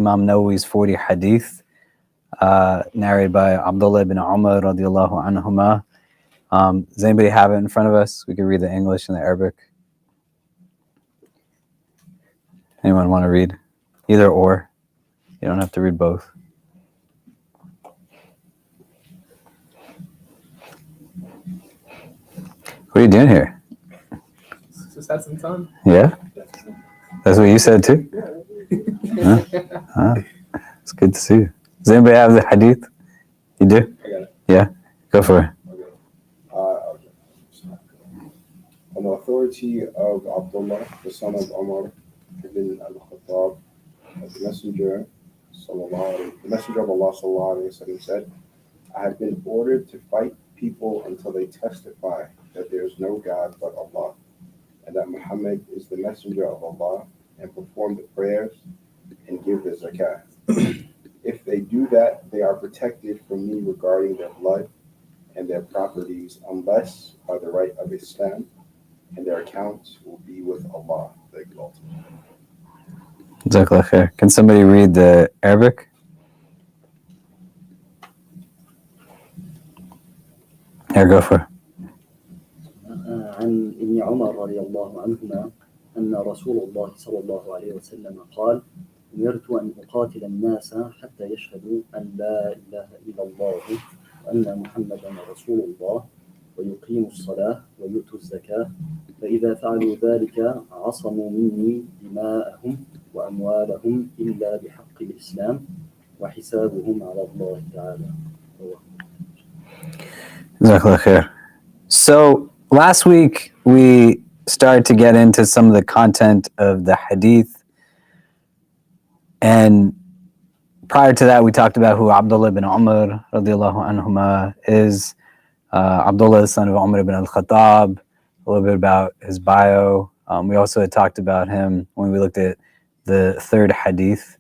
Imam Nawawi's 40 Hadith, narrated by Abdullah ibn Umar radiallahu anhuma. Does anybody have it in front of us? We can read the English and the Arabic. Anyone want to read? Either or. You don't have to read both. What are you doing here? Just had some fun. Yeah? That's what you said too? Huh? It's good to see you. Does anybody have the Hadith? You do? I got it. Yeah? Go for it. Okay. On the authority of Abdullah, the son of Umar ibn al-Khattab, the messenger of Allah sallallahu alaihi wasallam said, I have been ordered to fight people until they testify that there is no God but Allah, and that Muhammad is the messenger of Allah, and perform the prayers and give the zakat. If they do that, they are protected from me regarding their blood and their properties, unless by the right of Islam, and their accounts will be with Allah, the Exalted. Jazakallah khair. Can somebody read the Arabic? Here, go for it. عن ابن عمر رضي الله عنهما أن رسول الله صلى الله عليه وسلم قال: أمرت أن أقاتل الناس حتى يشهدوا أن لا إله إلا الله وأن محمدا رسول الله ويقيموا الصلاة ويؤتوا الزكاة، فإذا فعلوا ذلك عصموا مني دماءهم وأموالهم إلا بحق الإسلام وحسابهم على الله تعالى. Jazakallah khair. So last week we started to get into some of the content of the Hadith, and prior to that we talked about who Abdullah ibn Umar radiallahu anhuma is. Abdullah, the son of Umar ibn al-Khattab, a little bit about his bio. We also had talked about him when we looked at the third Hadith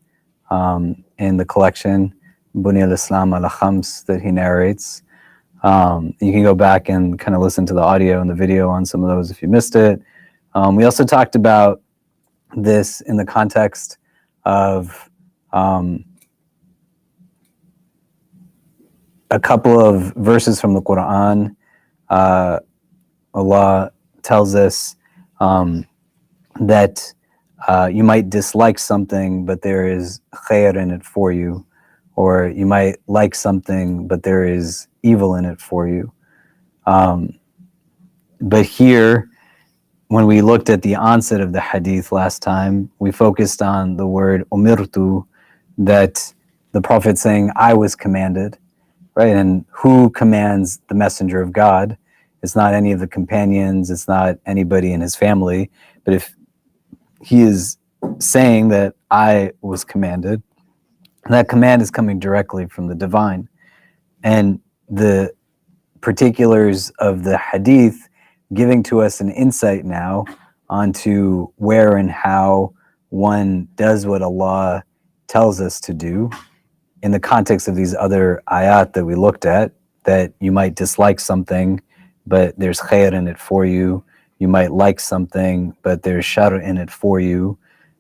in the collection, Bunya al-Islam al-Khams, that he narrates. You can go back and kind of listen to the audio and the video on some of those if you missed it. We also talked about this in the context of a couple of verses from the Quran. Allah tells us that you might dislike something, but there is khair in it for you. Or you might like something, but there is evil in it for you. But here, when we looked at the onset of the Hadith last time, we focused on the word umirtu, that the Prophet saying, I was commanded. Right, and who commands the messenger of God? It's not any of the companions, it's not anybody in his family, but if he is saying that I was commanded, that command is coming directly from the divine. And the particulars of the Hadith giving to us an insight now onto where and how one does what Allah tells us to do, in the context of these other ayat that we looked at, that you might dislike something, but there's khair in it for you. You might like something, but there's shar in it for you,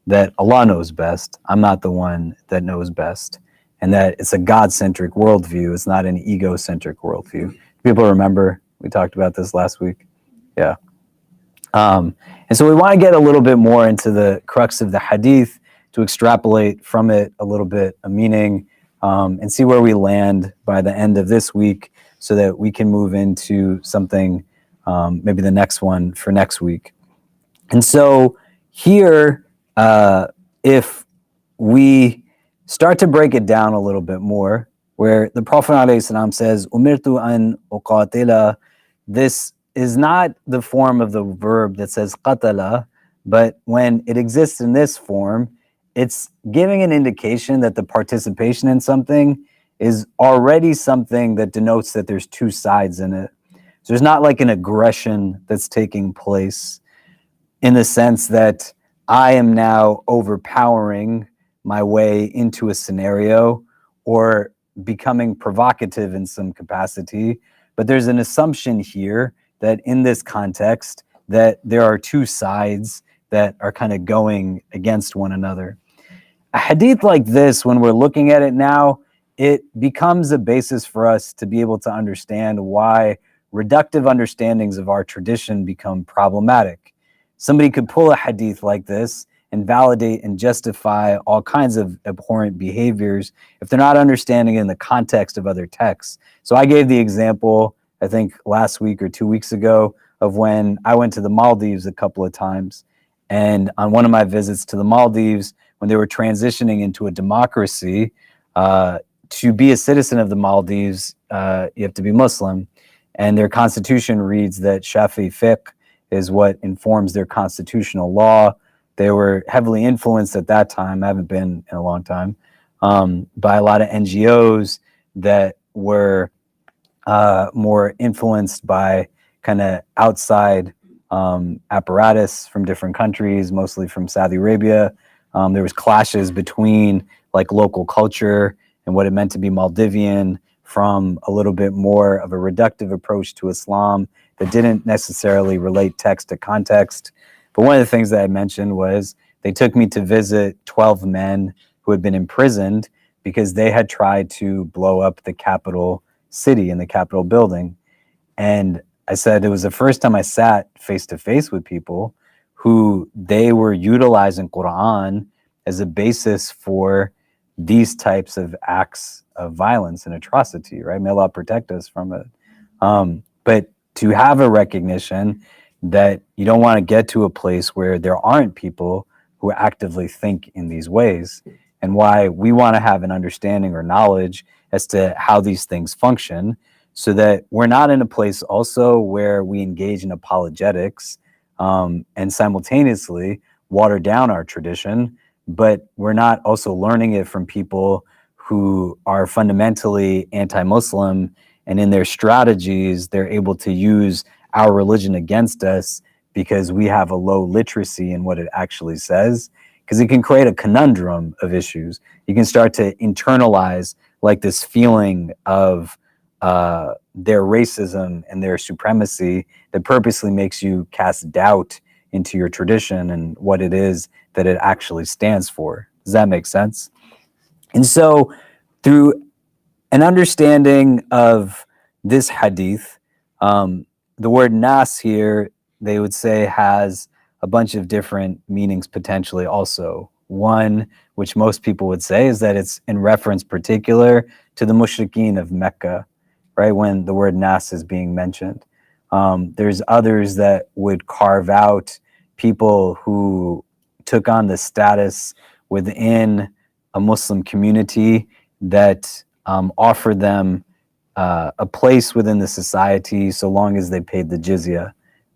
that Allah knows best. I'm not the one that knows best. And that it's a God-centric worldview. It's not an ego-centric worldview. People remember, we talked about this last week. Yeah. And so we want to get a little bit more into the crux of the Hadith to extrapolate from it a little bit a meaning, and see where we land by the end of this week so that we can move into something, maybe the next one for next week. And so here, if we start to break it down a little bit more, where the Prophet ﷺ says, Umirtu an uqatila, this is not the form of the verb that says qatala, but when it exists in this form, it's giving an indication that the participation in something is already something that denotes that there's two sides in it. So there's not like an aggression that's taking place in the sense that I am now overpowering my way into a scenario or becoming provocative in some capacity. But there's an assumption here that in this context that there are two sides that are kind of going against one another. a hadith like this, when we're looking at it now, it becomes a basis for us to be able to understand why reductive understandings of our tradition become problematic. Somebody could pull a hadith like this and validate and justify all kinds of abhorrent behaviors if they're not understanding it in the context of other texts. So I gave the example, I think last week or 2 weeks ago, of when I went to the Maldives a couple of times. And on one of my visits to the Maldives, when they were transitioning into a democracy, to be a citizen of the Maldives, you have to be Muslim. And their constitution reads that Shafi'i fiqh is what informs their constitutional law. They were heavily influenced at that time, I haven't been in a long time, by a lot of NGOs that were more influenced by kind of outside apparatus from different countries, mostly from Saudi Arabia. There was clashes between like local culture and what it meant to be Maldivian, from a little bit more of a reductive approach to Islam that didn't necessarily relate text to context. But one of the things that I mentioned was they took me to visit 12 men who had been imprisoned because they had tried to blow up the capital city and the Capitol building. And I said it was the first time I sat face to face with people who they were utilizing Quran as a basis for these types of acts of violence and atrocity, right? May Allah protect us from it. But to have a recognition that you don't want to get to a place where there aren't people who actively think in these ways, and why we want to have an understanding or knowledge as to how these things function, so that we're not in a place also where we engage in apologetics and simultaneously water down our tradition, but we're not also learning it from people who are fundamentally anti-Muslim, and in their strategies, they're able to use our religion against us because we have a low literacy in what it actually says, because it can create a conundrum of issues. You can start to internalize like this feeling of their racism and their supremacy that purposely makes you cast doubt into your tradition and what it is that it actually stands for. Does that make sense? And so through an understanding of this hadith, the word nas here, they would say, has a bunch of different meanings potentially also. One, which most people would say, is that it's in reference particular to the mushrikeen of Mecca, right, when the word nas is being mentioned. There's others that would carve out people who took on the status within a Muslim community that offered them a place within the society so long as they paid the jizya,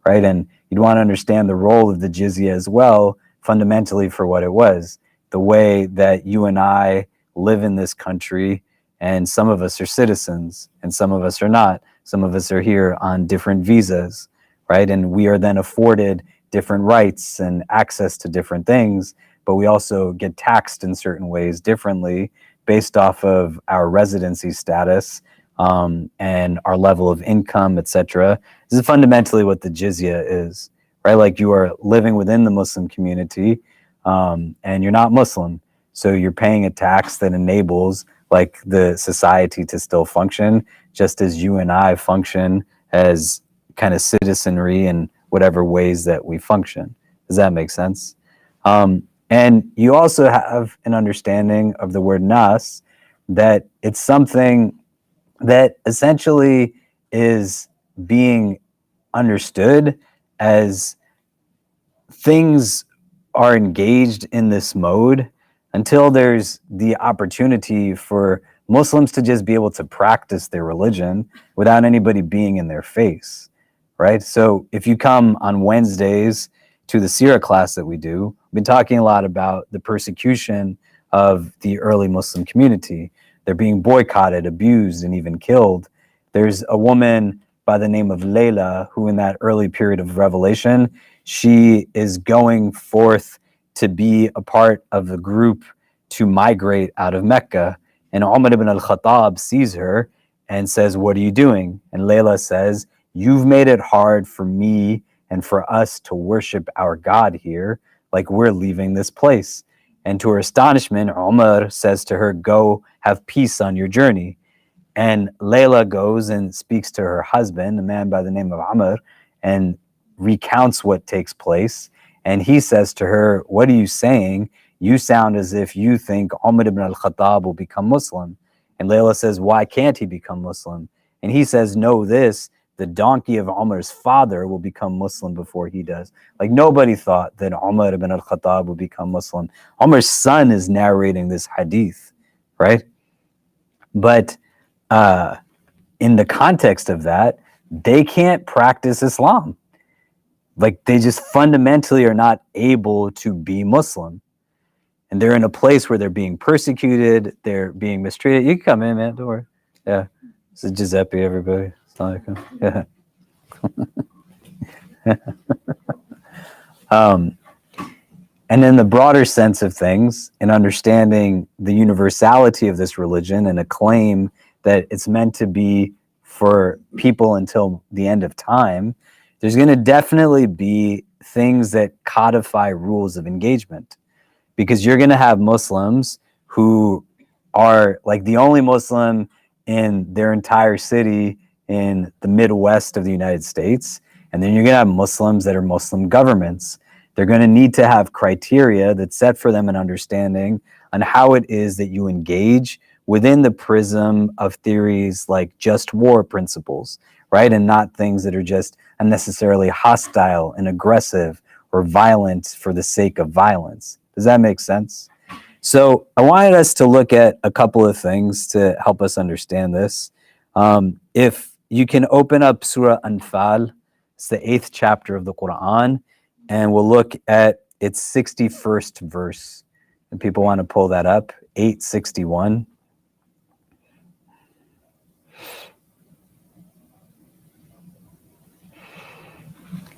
right? And you'd want to understand the role of the jizya as well, fundamentally for what it was. The way that you and I live in this country, and some of us are citizens and some of us are not. Some of us are here on different visas, right? And we are then afforded different rights and access to different things, but we also get taxed in certain ways differently based off of our residency status and our level of income, etc. This is fundamentally what the jizya is, right? Like, you are living within the Muslim community and you're not Muslim, so you're paying a tax that enables like the society to still function, just as you and I function as kind of citizenry in whatever ways that we function. Does that make sense? And you also have an understanding of the word nas, that it's something that essentially is being understood as things are engaged in this mode until there's the opportunity for Muslims to just be able to practice their religion without anybody being in their face, right? So if you come on Wednesdays to the Sirah class that we do, we've been talking a lot about the persecution of the early Muslim community. They're being boycotted, abused, and even killed. There's a woman by the name of Layla who, in that early period of revelation, she is going forth to be a part of the group to migrate out of Mecca. And Umar ibn al-Khattab sees her and says, "What are you doing?" And Layla says, "You've made it hard for me and for us to worship our God here. Like, we're leaving this place." And to her astonishment, Umar says to her, go have peace on your journey. And Layla goes and speaks to her husband, a man by the name of Amr, and recounts what takes place. And he says to her, what are you saying? You sound as if you think Umar ibn al-Khattab will become Muslim. And Layla says, why can't he become Muslim? And he says, know this, the donkey of Umar's father will become Muslim before he does. Like nobody thought that Umar ibn al-Khattab would become Muslim. Umar's son is narrating this hadith, right? But in the context of that, they can't practice Islam. Like they just fundamentally are not able to be Muslim. And they're in a place where they're being persecuted, they're being mistreated. You can come in, man, don't worry. Yeah. This is Giuseppe, everybody. Assalamu alaikum. Yeah. And in the broader sense of things, in understanding the universality of this religion and a claim that it's meant to be for people until the end of time, there's going to definitely be things that codify rules of engagement. Because you're going to have Muslims who are like the only Muslim in their entire city in the Midwest of the United States. And then you're going to have Muslims that are Muslim governments. They're going to need to have criteria that set for them an understanding on how it is that you engage within the prism of theories like just war principles, right? And not things that are just unnecessarily hostile and aggressive or violent for the sake of violence. Does that make sense? So I wanted us to look at a couple of things to help us understand this. If you can open up Surah Anfal, it's the 8th chapter of the Quran, and we'll look at its 61st verse. And people want to pull that up, 861.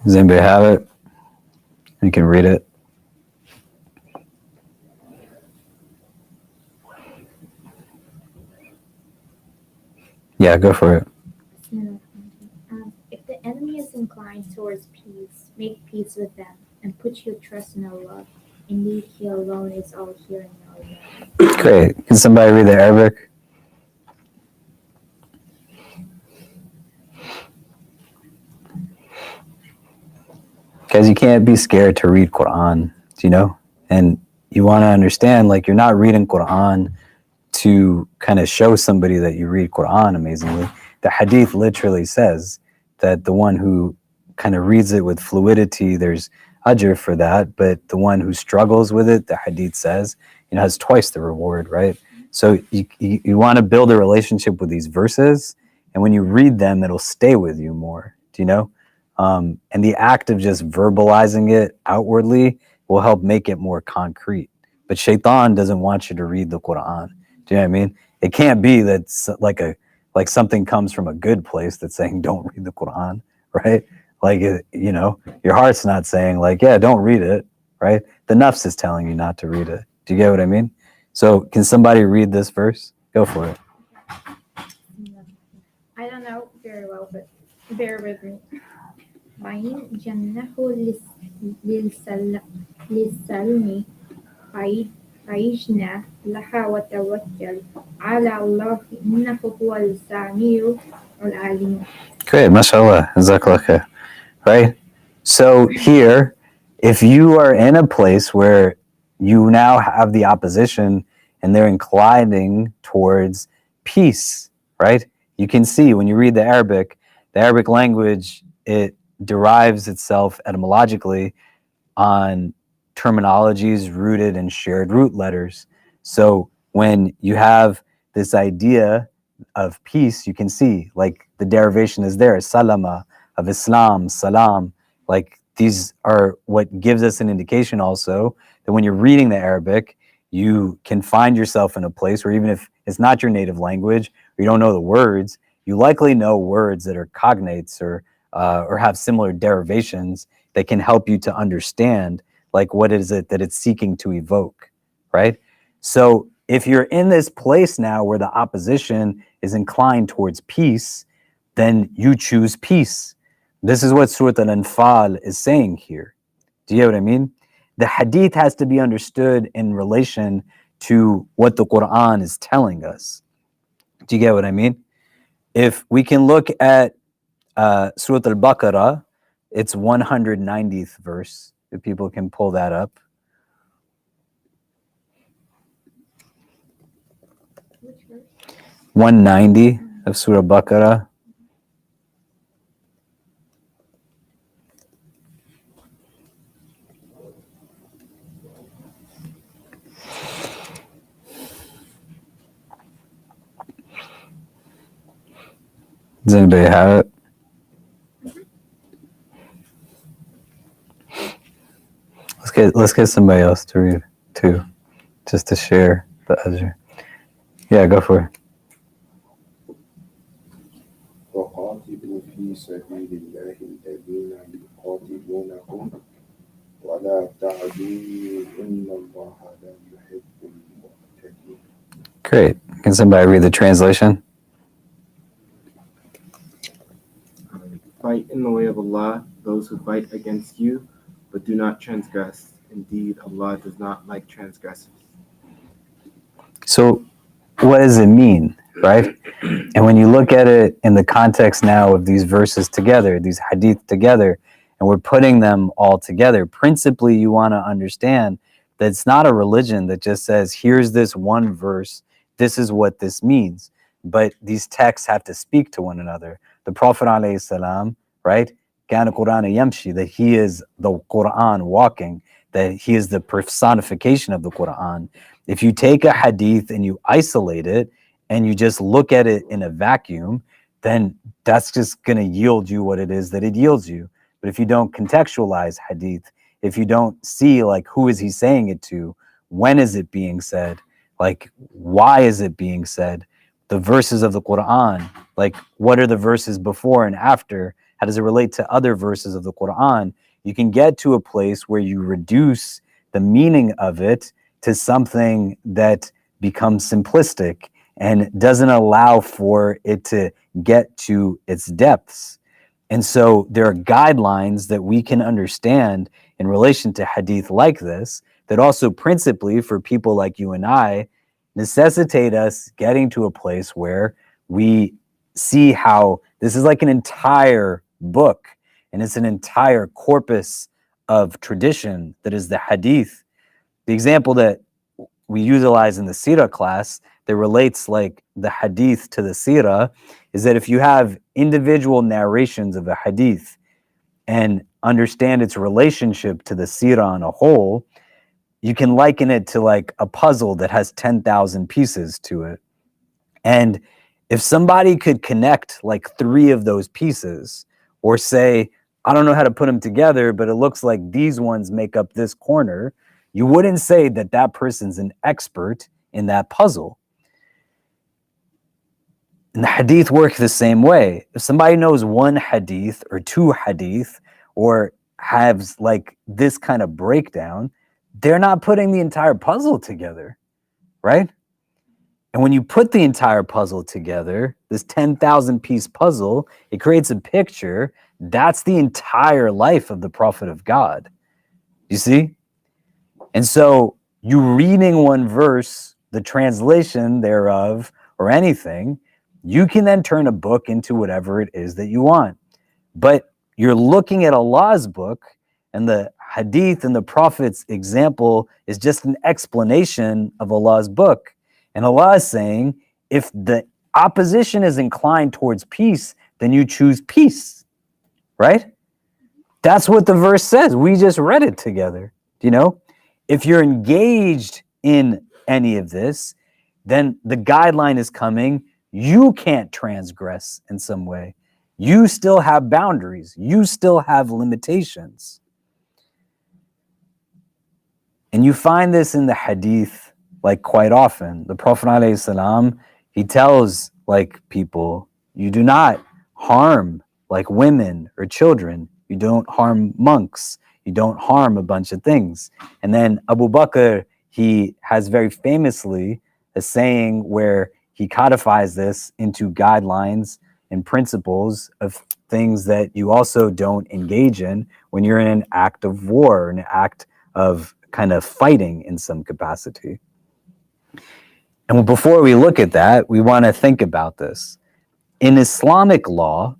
Does anybody have it? You can read it. Yeah, go for it. If the enemy is inclined towards peace, make peace with them and put your trust in Allah. Indeed, He alone is all hearing and all knowing. Great. Can somebody read the Arabic? Guys, you can't be scared to read Quran, you know? And you want to understand, like, you're not reading Quran to kind of show somebody that you read Quran amazingly. The Hadith literally says that the one who kind of reads it with fluidity, there's ajr for that, but the one who struggles with it, the Hadith says, you know, has twice the reward, right? So you want to build a relationship with these verses, and when you read them, it'll stay with you more, do you know? And the act of just verbalizing it outwardly will help make it more concrete. But Shaitan doesn't want you to read the Quran. Do you know what I mean? It can't be that like something comes from a good place that's saying don't read the Quran, right? Like, you know, your heart's not saying like, yeah, don't read it, right? The nafs is telling you not to read it. Do you get what I mean? So can somebody read this verse? Go for it. I don't know very well, but bear with me. Bain jannahu للسلم فعيشنا لها وتوكل على الله إنه هو السميع العليم. Great, mashallah, jazakallah khair. Right? So here, if you are in a place where you now have the opposition and they're inclining towards peace, right? You can see when you read the Arabic language, it derives itself etymologically on terminologies rooted in shared root letters. So when you have this idea of peace, you can see like the derivation is there, salama, of Islam, salam. Like these are what gives us an indication also that when you're reading the Arabic, you can find yourself in a place where even if it's not your native language or you don't know the words, you likely know words that are cognates or have similar derivations that can help you to understand like what is it that it's seeking to evoke, right? So if you're in this place now where the opposition is inclined towards peace, then you choose peace. This is what Surah Al-Anfal is saying here. Do you get what I mean? the hadith has to be understood in relation to what the Quran is telling us. Do you get what I mean? If we can look at Surah Al-Baqarah, it's 190th verse, if people can pull that up. Which verse? 190 of Surah Baqarah. Does anybody have it? Let's get somebody else to read too, just to share the ajr. Yeah, go for it. وقاتلوا في سبيل الله الذين يقاتلونكم ولا تعدوا إن الله لا يحب المعتدين. Great. Can somebody read the translation? Fight in the way of Allah, those who fight against you, but do not transgress. Indeed, Allah does not like transgressors. So what does it mean, right? And when you look at it in the context now of these verses together, these hadith together, and we're putting them all together, principally you want to understand that it's not a religion that just says, here's this one verse, this is what this means. But these texts have to speak to one another. The Prophet ﷺ, right? Kana Quran yamshi, that he is the Quran walking, that he is the personification of the Quran. If you take a hadith and you isolate it and you just look at it in a vacuum, then that's just going to yield you what it is that it yields you. But if you don't contextualize hadith, if you don't see like who is he saying it to, when is it being said, like why is it being said, the verses of the Quran, like what are the verses before and after, how does it relate to other verses of the Quran, you can get to a place where you reduce the meaning of it to something that becomes simplistic and doesn't allow for it to get to its depths. And so there are guidelines that we can understand in relation to hadith like this, that also principally for people like you and I necessitate us getting to a place where we see how this is like an entire book and it's an entire corpus of tradition that is the hadith. The example that we utilize in the Sirah class that relates like the hadith to the Sirah is that if you have individual narrations of a hadith and understand its relationship to the Sirah on a whole, you can liken it to like a puzzle that has 10,000 pieces to it. And if somebody could connect like 3 of those pieces, or say, I don't know how to put them together, but it looks like these ones make up this corner, you wouldn't say that that person's an expert in that puzzle. And the hadith work the same way. If somebody knows one hadith or 2 hadith or has like this kind of breakdown, they're not putting the entire puzzle together, right? And when you put the entire puzzle together, this 10,000 piece puzzle, it creates a picture. That's the entire life of the Prophet of God. You see? And so you reading one verse, the translation thereof, or anything, you can then turn a book into whatever it is that you want. But you're looking at Allah's book, and the hadith and the Prophet's example is just an explanation of Allah's book. And Allah is saying, if the opposition is inclined towards peace, then you choose peace, right? That's what the verse says. We just read it together. You know, if you're engaged in any of this, then the guideline is coming. You can't transgress in some way. You still have boundaries. You still have limitations. And you find this in the hadith like quite often. The Prophet ﷺ, he tells like people, you do not harm like women or children. You don't harm monks. You don't harm a bunch of things. And then Abu Bakr, he has very famously a saying where he codifies this into guidelines and principles of things that you also don't engage in when you're in an act of war, an act of kind of fighting in some capacity. And before we look at that, we want to think about this. In Islamic law,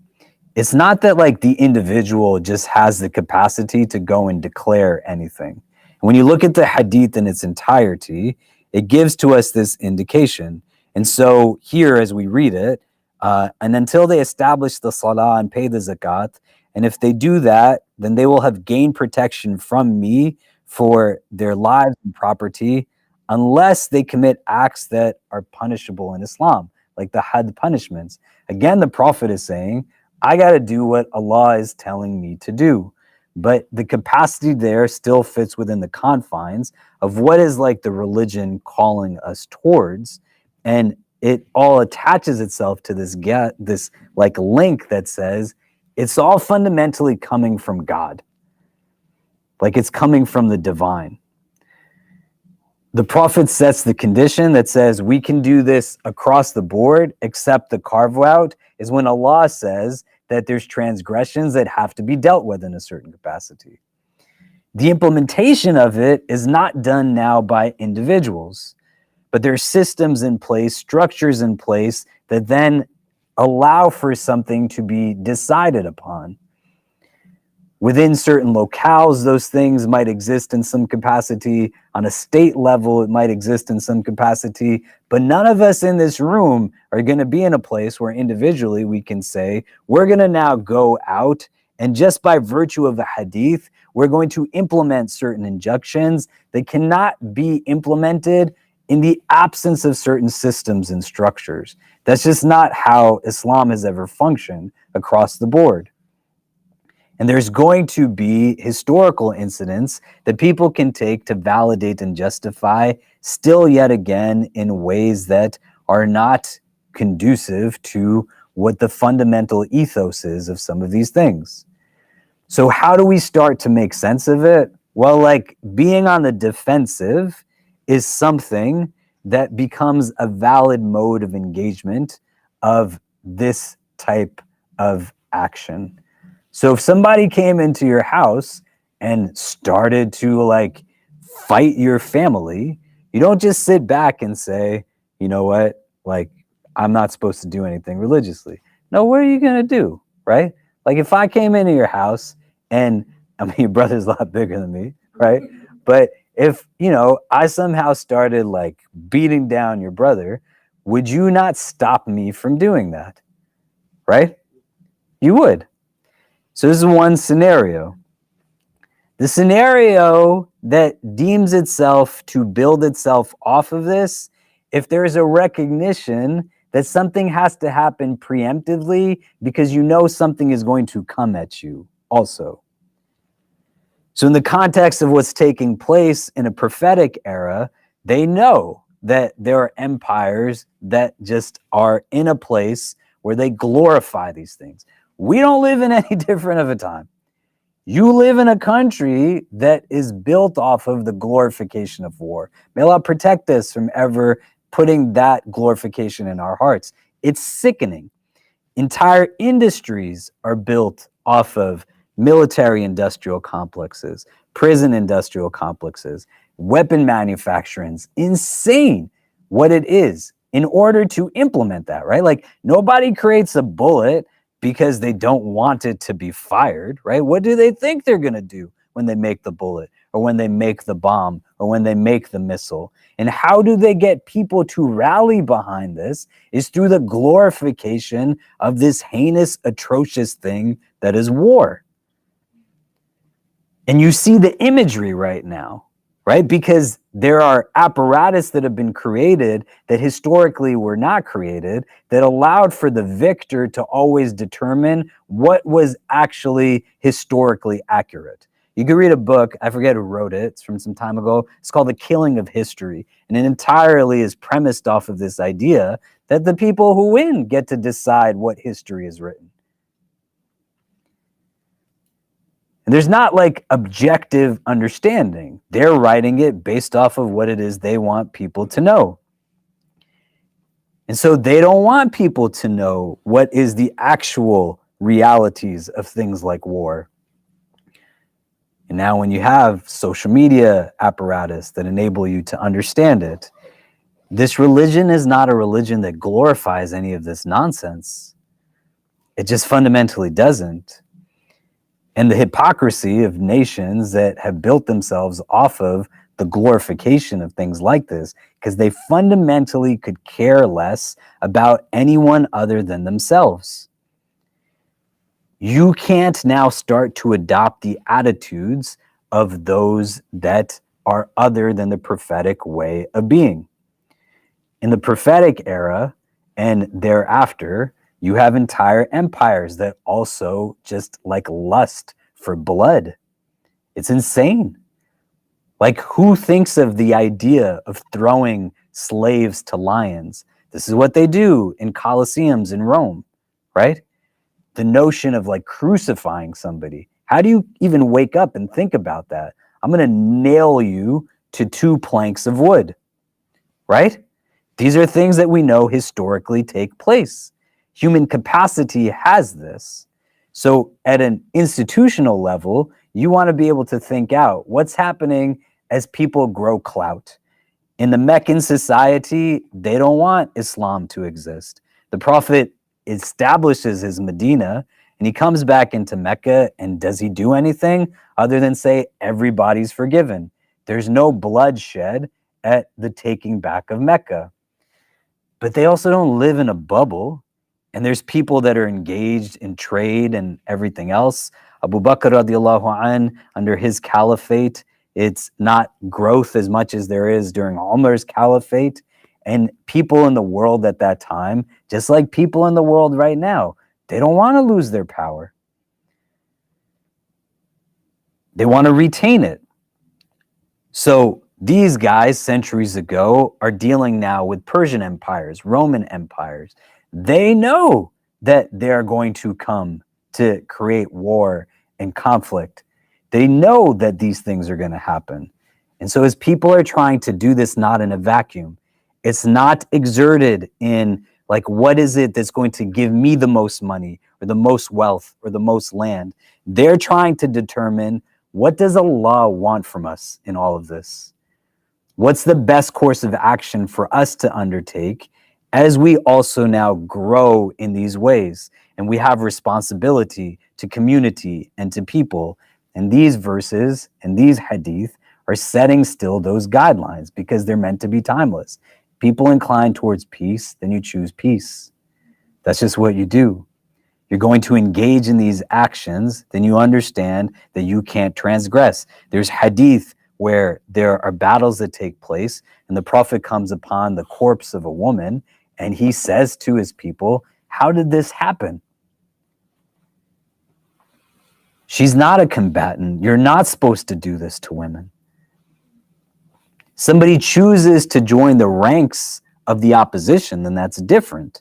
it's not that like the individual just has the capacity to go and declare anything. When you look at the hadith in its entirety, it gives to us this indication. And so here, as we read it, and until they establish the salah and pay the zakat, and if they do that, then they will have gained protection from me for their lives and property, unless they commit acts that are punishable in Islam, like the had punishments. Again, the Prophet is saying, I got to do what Allah is telling me to do. But the capacity there still fits within the confines of what is like the religion calling us towards. And it all attaches itself to this like link that says it's all fundamentally coming from God. Like it's coming from the divine. The Prophet sets the condition that says we can do this across the board, except the carve out is when Allah says that there's transgressions that have to be dealt with in a certain capacity. The implementation of it is not done now by individuals, but there's systems in place, structures in place that then allow for something to be decided upon. Within certain locales, those things might exist in some capacity. On a state level, it might exist in some capacity. But none of us in this room are going to be in a place where individually we can say, we're going to now go out and just by virtue of the hadith, we're going to implement certain injunctions that cannot be implemented in the absence of certain systems and structures. That's just not how Islam has ever functioned across the board. And there's going to be historical incidents that people can take to validate and justify still yet again in ways that are not conducive to what the fundamental ethos is of some of these things. So how do we start to make sense of it? Well, like being on the defensive is something that becomes a valid mode of engagement of this type of action. So if somebody came into your house and started to like fight your family, you don't just sit back and say, you know what, like I'm not supposed to do anything religiously. No, what are you going to do, right? Like if I came into your house and I mean, your brother's a lot bigger than me, right? But if, you know, I somehow started like beating down your brother, would you not stop me from doing that, right? You would. So this is one scenario. The scenario that deems itself to build itself off of this, if there's a recognition that something has to happen preemptively because you know something is going to come at you also. So in the context of what's taking place in a prophetic era, they know that there are empires that just are in a place where they glorify these things. We don't live in any different of a time. You live in a country that is built off of the glorification of war. May Allah protect us from ever putting that glorification in our hearts. It's sickening. Entire industries are built off of military industrial complexes, prison industrial complexes, weapon manufacturing. Insane what it is in order to implement that, right? Like nobody creates a bullet because they don't want it to be fired, right? What do they think they're going to do when they make the bullet or when they make the bomb or when they make the missile? And how do they get people to rally behind this is through the glorification of this heinous, atrocious thing that is war. And you see the imagery right now, right? Because there are apparatus that have been created that historically were not created that allowed for the victor to always determine what was actually historically accurate. You can read a book, I forget who wrote it, it's from some time ago. It's called The Killing of History. And it entirely is premised off of this idea that the people who win get to decide what history is written. And there's not like objective understanding. They're writing it based off of what it is they want people to know. And so they don't want people to know what is the actual realities of things like war. And now when you have social media apparatus that enable you to understand it, this religion is not a religion that glorifies any of this nonsense. It just fundamentally doesn't. And the hypocrisy of nations that have built themselves off of the glorification of things like this, because they fundamentally could care less about anyone other than themselves. You can't now start to adopt the attitudes of those that are other than the prophetic way of being. In the prophetic era and thereafter, you have entire empires that also just like lust for blood. It's insane. Like, who thinks of the idea of throwing slaves to lions? This is what they do in Colosseums in Rome, right? The notion of like crucifying somebody. How do you even wake up and think about that? I'm going to nail you to 2 planks of wood, right? These are things that we know historically take place. Human capacity has this. So at an institutional level, you want to be able to think out what's happening as people grow clout. In the Meccan society, they don't want Islam to exist. The Prophet establishes his Medina and he comes back into Mecca, and does he do anything other than say everybody's forgiven? There's no bloodshed at the taking back of Mecca. But they also don't live in a bubble, and there's people that are engaged in trade and everything else. Abu Bakr radiallahu an, under his caliphate, it's not growth as much as there is during Umar's caliphate. And people in the world at that time, just like people in the world right now, they don't want to lose their power. They want to retain it. So these guys centuries ago are dealing now with Persian empires, Roman empires. They know that they're going to come to create war and conflict. They know that these things are going to happen. And so as people are trying to do this not in a vacuum, it's not exerted in like, what is it that's going to give me the most money or the most wealth or the most land? They're trying to determine, what does Allah want from us in all of this? What's the best course of action for us to undertake as we also now grow in these ways? And we have responsibility to community and to people. And these verses and these hadith are setting still those guidelines because they're meant to be timeless. People incline towards peace, then you choose peace. That's just what you do. You're going to engage in these actions, then you understand that you can't transgress. There's hadith where there are battles that take place, and the Prophet comes upon the corpse of a woman, and he says to his people, how did this happen? She's not a combatant. You're not supposed to do this to women. Somebody chooses to join the ranks of the opposition, then that's different.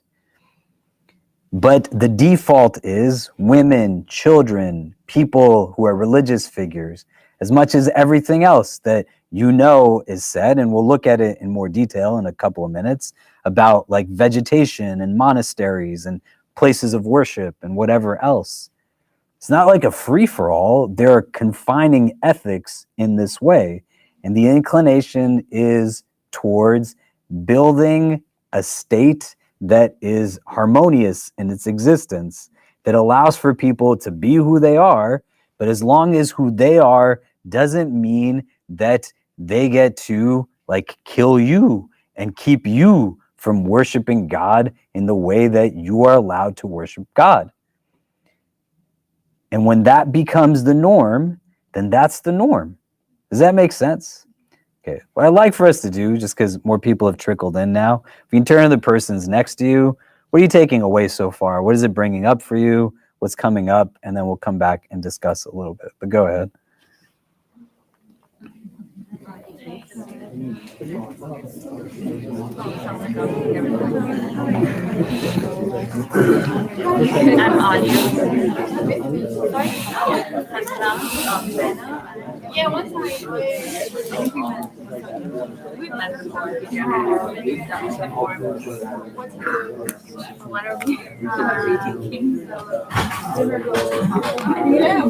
But the default is women, children, people who are religious figures, as much as everything else that you know is said, and we'll look at it in more detail in a couple of minutes, about like vegetation and monasteries and places of worship and whatever else. It's not like a free-for-all. There are confining ethics in this way. And the inclination is towards building a state that is harmonious in its existence, that allows for people to be who they are, but as long as who they are doesn't mean that they get to like kill you and keep you from worshiping God in the way that you are allowed to worship God. And when that becomes the norm, then that's the norm. Does that make sense? Okay, what I'd like for us to do, just because more people have trickled in now, if you can turn to the persons next to you, what are you taking away so far? What is it bringing up for you? What's coming up? And then we'll come back and discuss a little bit. But go ahead. We've met before. We've done this before. What are we taking? Yeah.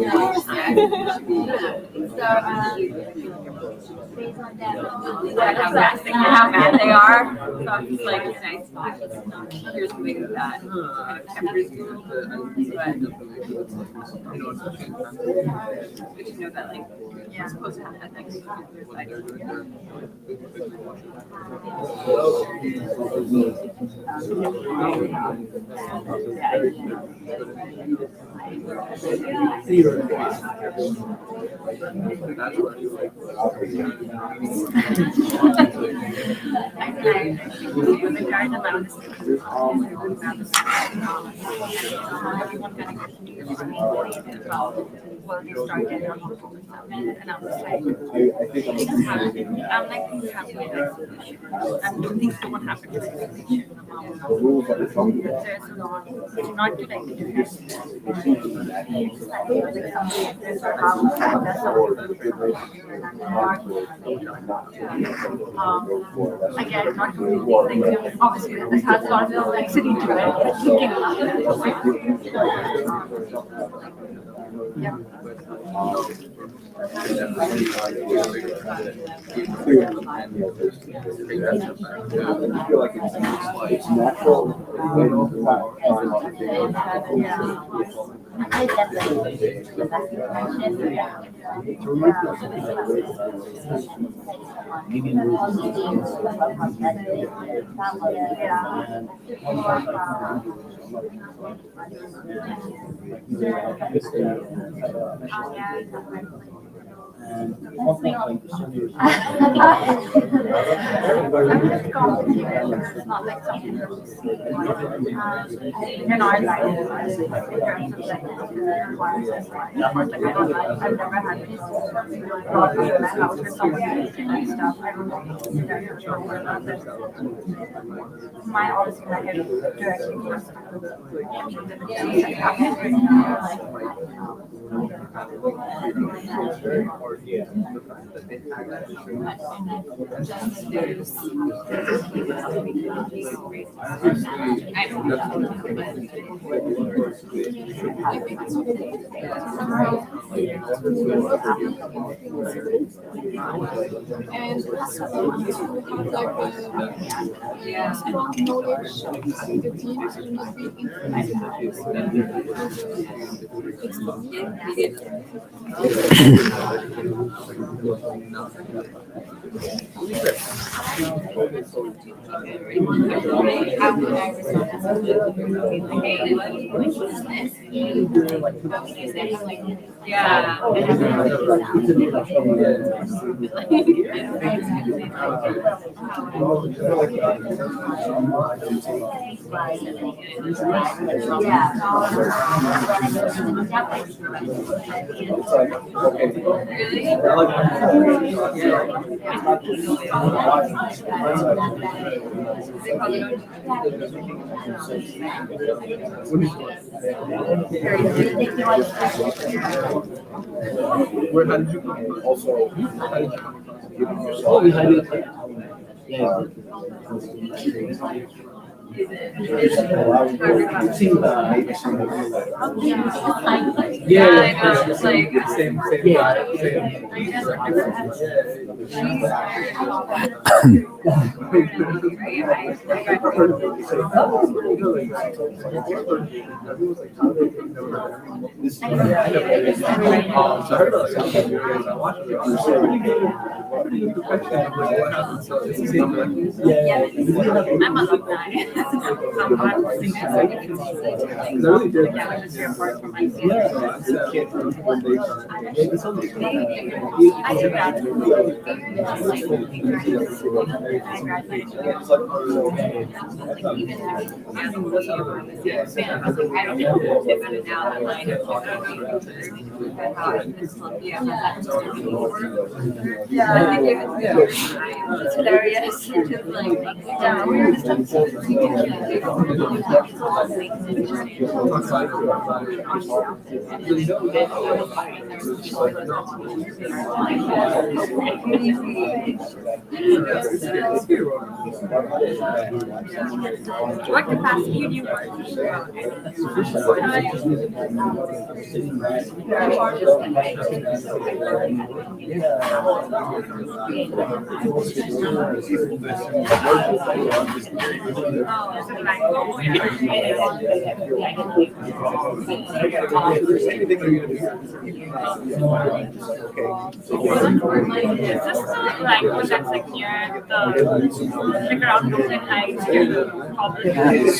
How bad they are. So I'm just like, nice. Here's the way of that. But you know that, like, you're supposed to have that next well, they started and I was like, I'm like, things happen. And things don't happen to there's not to like again, not completely, obviously this has a lot of complexity to it, but thinking about it. Yeah. It's natural. It's not like something that we see in our life in terms of like I've never had any problems in my house or something and stuff. I don't know about this. My honestly like it directly and also to have like strong knowledge of the teams will not be Where how did you come? Also, how did you come? Oh, we had it. Yeah. Yeah, I know. It's like Same. I'm alumni. It's hilarious. What capacity do you work? Is this still like when that's like near the ground Brooklyn Heights?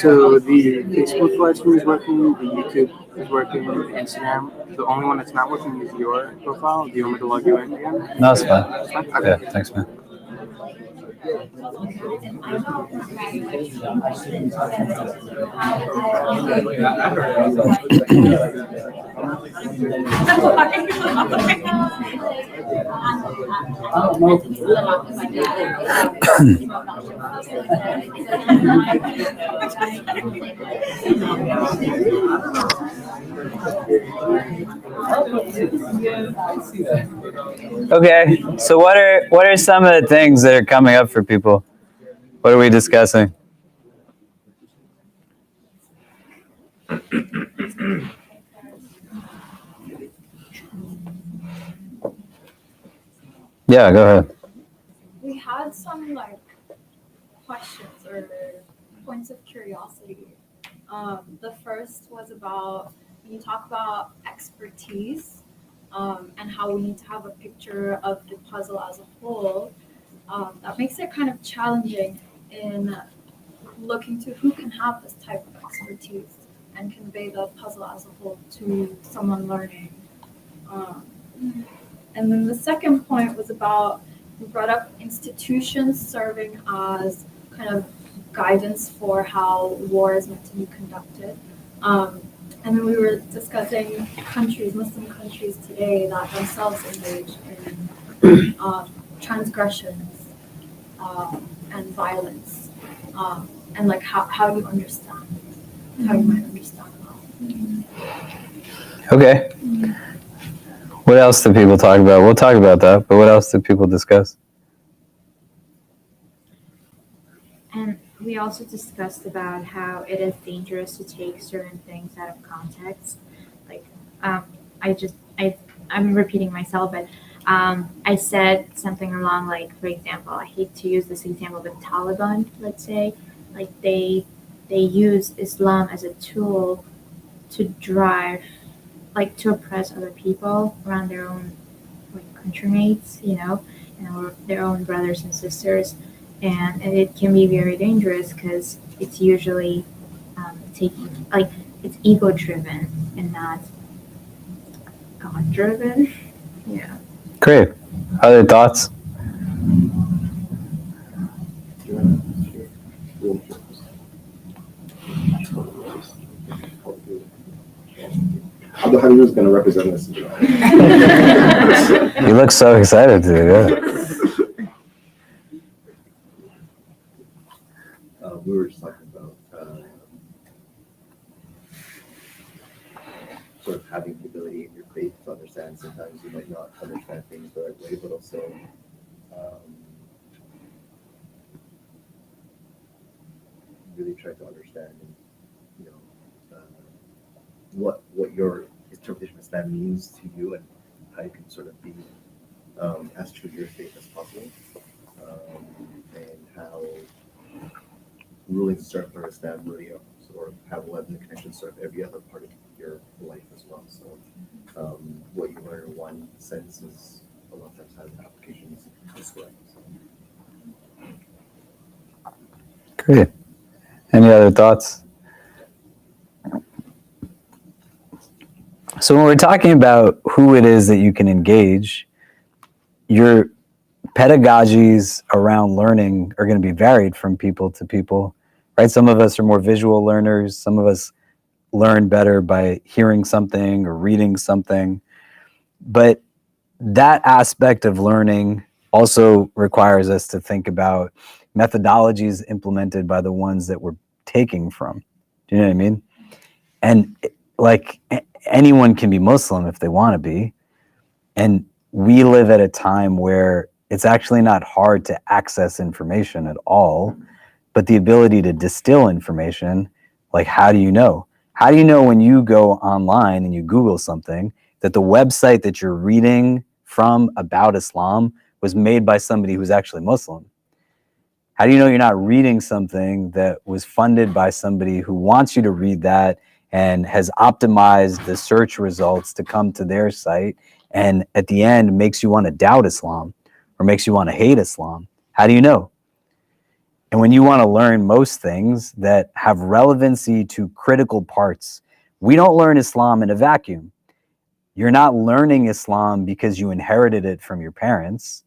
So the Facebook live stream is working, the YouTube is working, Instagram. The only one that's not working is your profile. Do you want me to log you in again? No, it's fine. That's fine? Yeah, Okay. thanks, man. Okay, so what are some of the things that are coming up for people? What are we discussing? Yeah, go ahead. We had some like questions or points of curiosity. The first was about when you talk about expertise and how we need to have a picture of the puzzle as a whole. That makes it kind of challenging in looking to who can have this type of expertise and convey the puzzle as a whole to someone learning. And then the second point was about, we brought up institutions serving as kind of guidance for how war is meant to be conducted. And then we were discussing countries, Muslim countries today that themselves engage in transgressions and violence. And like how do you understand, how you might understand that. Okay. What else do people talk about? We'll talk about that, but what else do people discuss? And we also discussed about how it is dangerous to take certain things out of context. Like, I'm repeating myself, but I said something along like, for example, I hate to use this example, but Taliban, let's say, like they use Islam as a tool to drive, like to oppress other people around their own like countrymates, or their own brothers and sisters. And it can be very dangerous because it's usually it's ego driven and not God driven. Yeah. Great. Other thoughts? Abdul Hamid is going to represent us. You look so excited today. Yeah. We were just talking about sort of having the ability in your faith to understand. Sometimes you might not understand things the right way, but also really try to understand, what your interpretation of Islam means to you and how you can sort of be as true to your faith as possible, and how rulings serve for Islam really sort of have led the connection to serve every other part of your life as well. So what you learn in one sense is a lot of times has applications elsewhere. Great. Any other thoughts? So when we're talking about who it is that you can engage, your pedagogies around learning are going to be varied from people to people, right? Some of us are more visual learners. Some of us learn better by hearing something or reading something. But that aspect of learning also requires us to think about methodologies implemented by the ones that we're taking from. Do you know what I mean? And like anyone can be Muslim if they want to be. And we live at a time where it's actually not hard to access information at all, but the ability to distill information, like how do you know? How do you know when you go online and you Google something that the website that you're reading from about Islam was made by somebody who's actually Muslim? How do you know you're not reading something that was funded by somebody who wants you to read that and has optimized the search results to come to their site and at the end makes you want to doubt Islam or makes you want to hate Islam? How do you know? And when you want to learn most things that have relevancy to critical parts, we don't learn Islam in a vacuum. You're not learning Islam because you inherited it from your parents,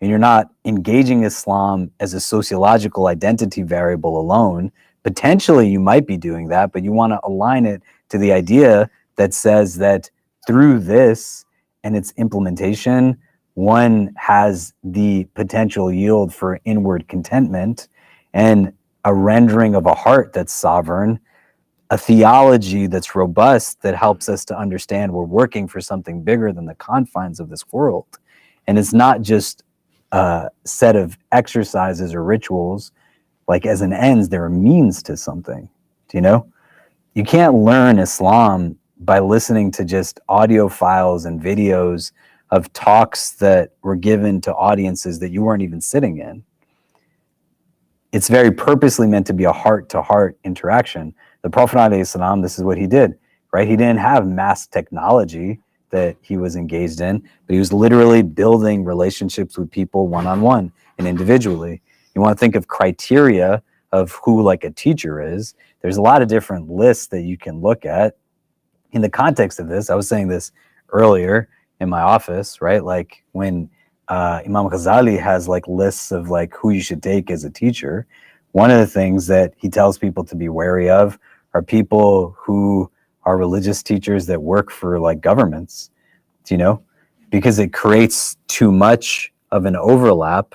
and you're not engaging Islam as a sociological identity variable alone. Potentially you might be doing that, but you want to align it to the idea that says that through this and its implementation, one has the potential yield for inward contentment and a rendering of a heart that's sovereign, a theology that's robust that helps us to understand we're working for something bigger than the confines of this world. And it's not just a set of exercises or rituals, like as an ends, they're a means to something. Do you know? You can't learn Islam by listening to just audio files and videos of talks that were given to audiences that you weren't even sitting in. It's very purposely meant to be a heart-to-heart interaction. The Prophet ﷺ, this is what he did, right? He didn't have mass technology that he was engaged in, but he was literally building relationships with people one-on-one and individually. You want to think of criteria of who like a teacher is. There's a lot of different lists that you can look at. In the context of this, I was saying this earlier in my office, right? Like when Imam Ghazali has like lists of like who you should take as a teacher. One of the things that he tells people to be wary of are people who are religious teachers that work for like governments, you know, because it creates too much of an overlap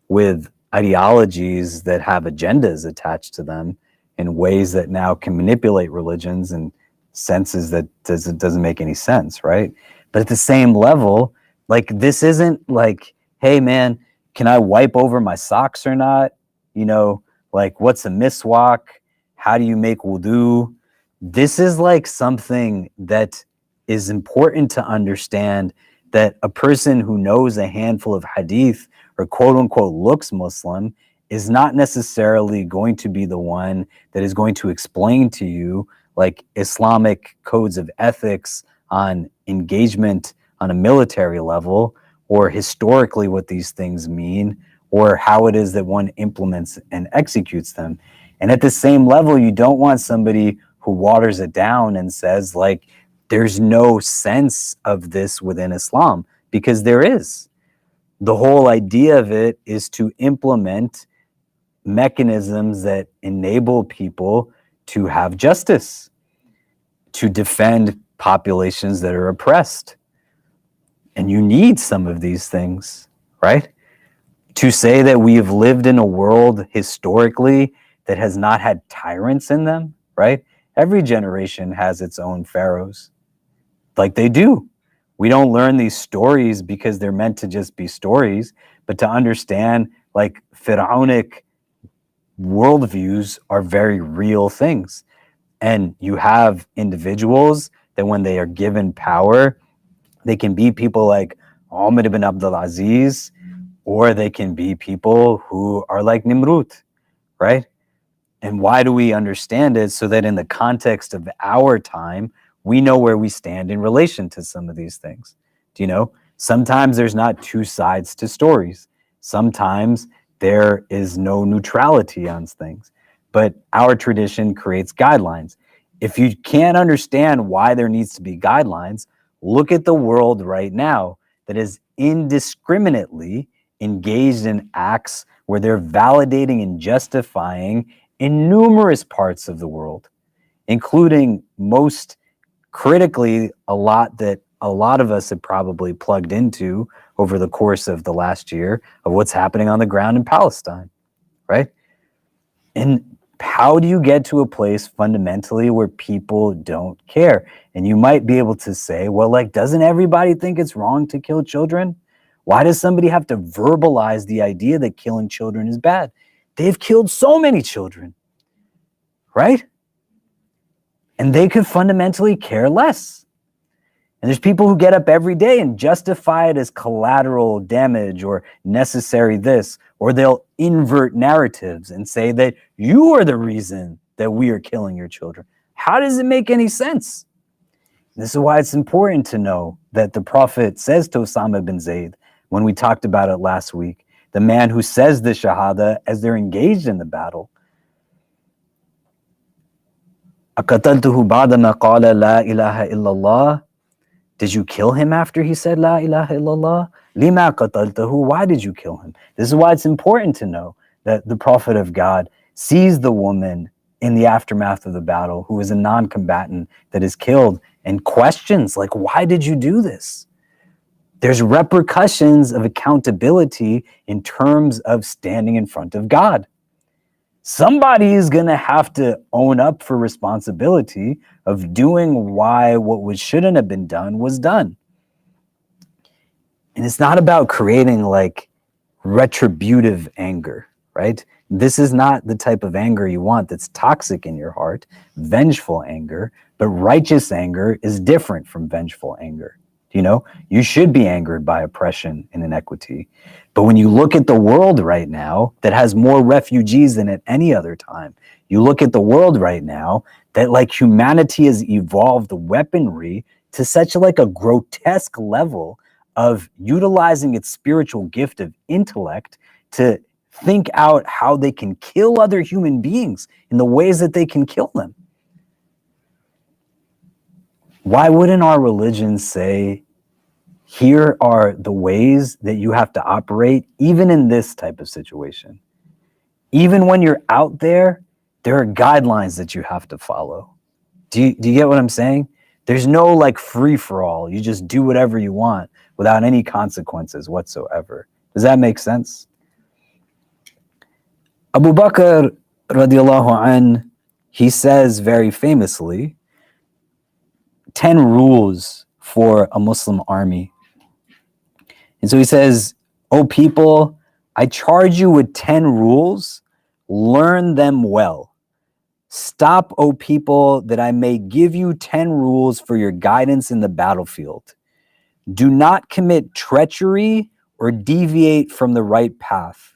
with ideologies that have agendas attached to them in ways that now can manipulate religions in senses that doesn't make any sense, right? But at the same level, like this isn't like, hey man, can I wipe over my socks or not? You know, like what's a miswak? How do you make wudu? This is like something that is important to understand, that a person who knows a handful of hadith or quote unquote looks Muslim is not necessarily going to be the one that is going to explain to you like Islamic codes of ethics on engagement on a military level, or historically what these things mean, or how it is that one implements and executes them. And at the same level, you don't want somebody who waters it down and says like, there's no sense of this within Islam, because there is. The whole idea of it is to implement mechanisms that enable people to have justice, to defend populations that are oppressed. And you need some of these things, right? To say that we have lived in a world historically that has not had tyrants in them, right? Every generation has its own pharaohs, like they do. We don't learn these stories because they're meant to just be stories, but to understand like pharaonic worldviews are very real things. And you have individuals that when they are given power, they can be people like Umar ibn Abdul Aziz, or they can be people who are like Nimrud, right? And why do we understand it? So that in the context of our time, we know where we stand in relation to some of these things. Do you know? Sometimes there's not two sides to stories. Sometimes there is no neutrality on things. But our tradition creates guidelines. If you can't understand why there needs to be guidelines, look at the world right now that is indiscriminately engaged in acts where they're validating and justifying in numerous parts of the world, including most critically a lot that a lot of us have probably plugged into over the course of the last year of what's happening on the ground in Palestine, right? And how do you get to a place fundamentally where people don't care? And you might be able to say, well, like, doesn't everybody think it's wrong to kill children? Why does somebody have to verbalize the idea that killing children is bad? They've killed so many children, right? And they could fundamentally care less. And there's people who get up every day and justify it as collateral damage or necessary this, or they'll invert narratives and say that you are the reason that we are killing your children. How does it make any sense? This is why it's important to know that the Prophet says to Osama bin Zayd, when we talked about it last week, the man who says the Shahada as they're engaged in the battle, أَقَتَلْتُهُ بَعْدَمَا قَالَ لَا إِلَهَ إِلَّا اللَّهِ. Did you kill him after he said La ilaha illallah? Lima qataltahu. Why did you kill him? This is why it's important to know that the Prophet of God sees the woman in the aftermath of the battle who is a non-combatant that is killed and questions, like, why did you do this? There's repercussions of accountability in terms of standing in front of God. Somebody is going to have to own up for responsibility of doing why what shouldn't have been done was done. And it's not about creating like retributive anger, right? This is not the type of anger you want that's toxic in your heart, vengeful anger, but righteous anger is different from vengeful anger. You know, you should be angered by oppression and inequity. But when you look at the world right now that has more refugees than at any other time, you look at the world right now that like humanity has evolved weaponry to such like a grotesque level of utilizing its spiritual gift of intellect to think out how they can kill other human beings in the ways that they can kill them. Why wouldn't our religion say, here are the ways that you have to operate, even in this type of situation? Even when you're out there, there are guidelines that you have to follow. Do you get what I'm saying? There's no like free for all. You just do whatever you want without any consequences whatsoever. Does that make sense? Abu Bakr radiallahu an, he says very famously, 10 rules for a Muslim army. And so he says, "O people, I charge you with 10 rules, learn them well. Stop, O people, that I may give you 10 rules for your guidance in the battlefield. Do not commit treachery or deviate from the right path.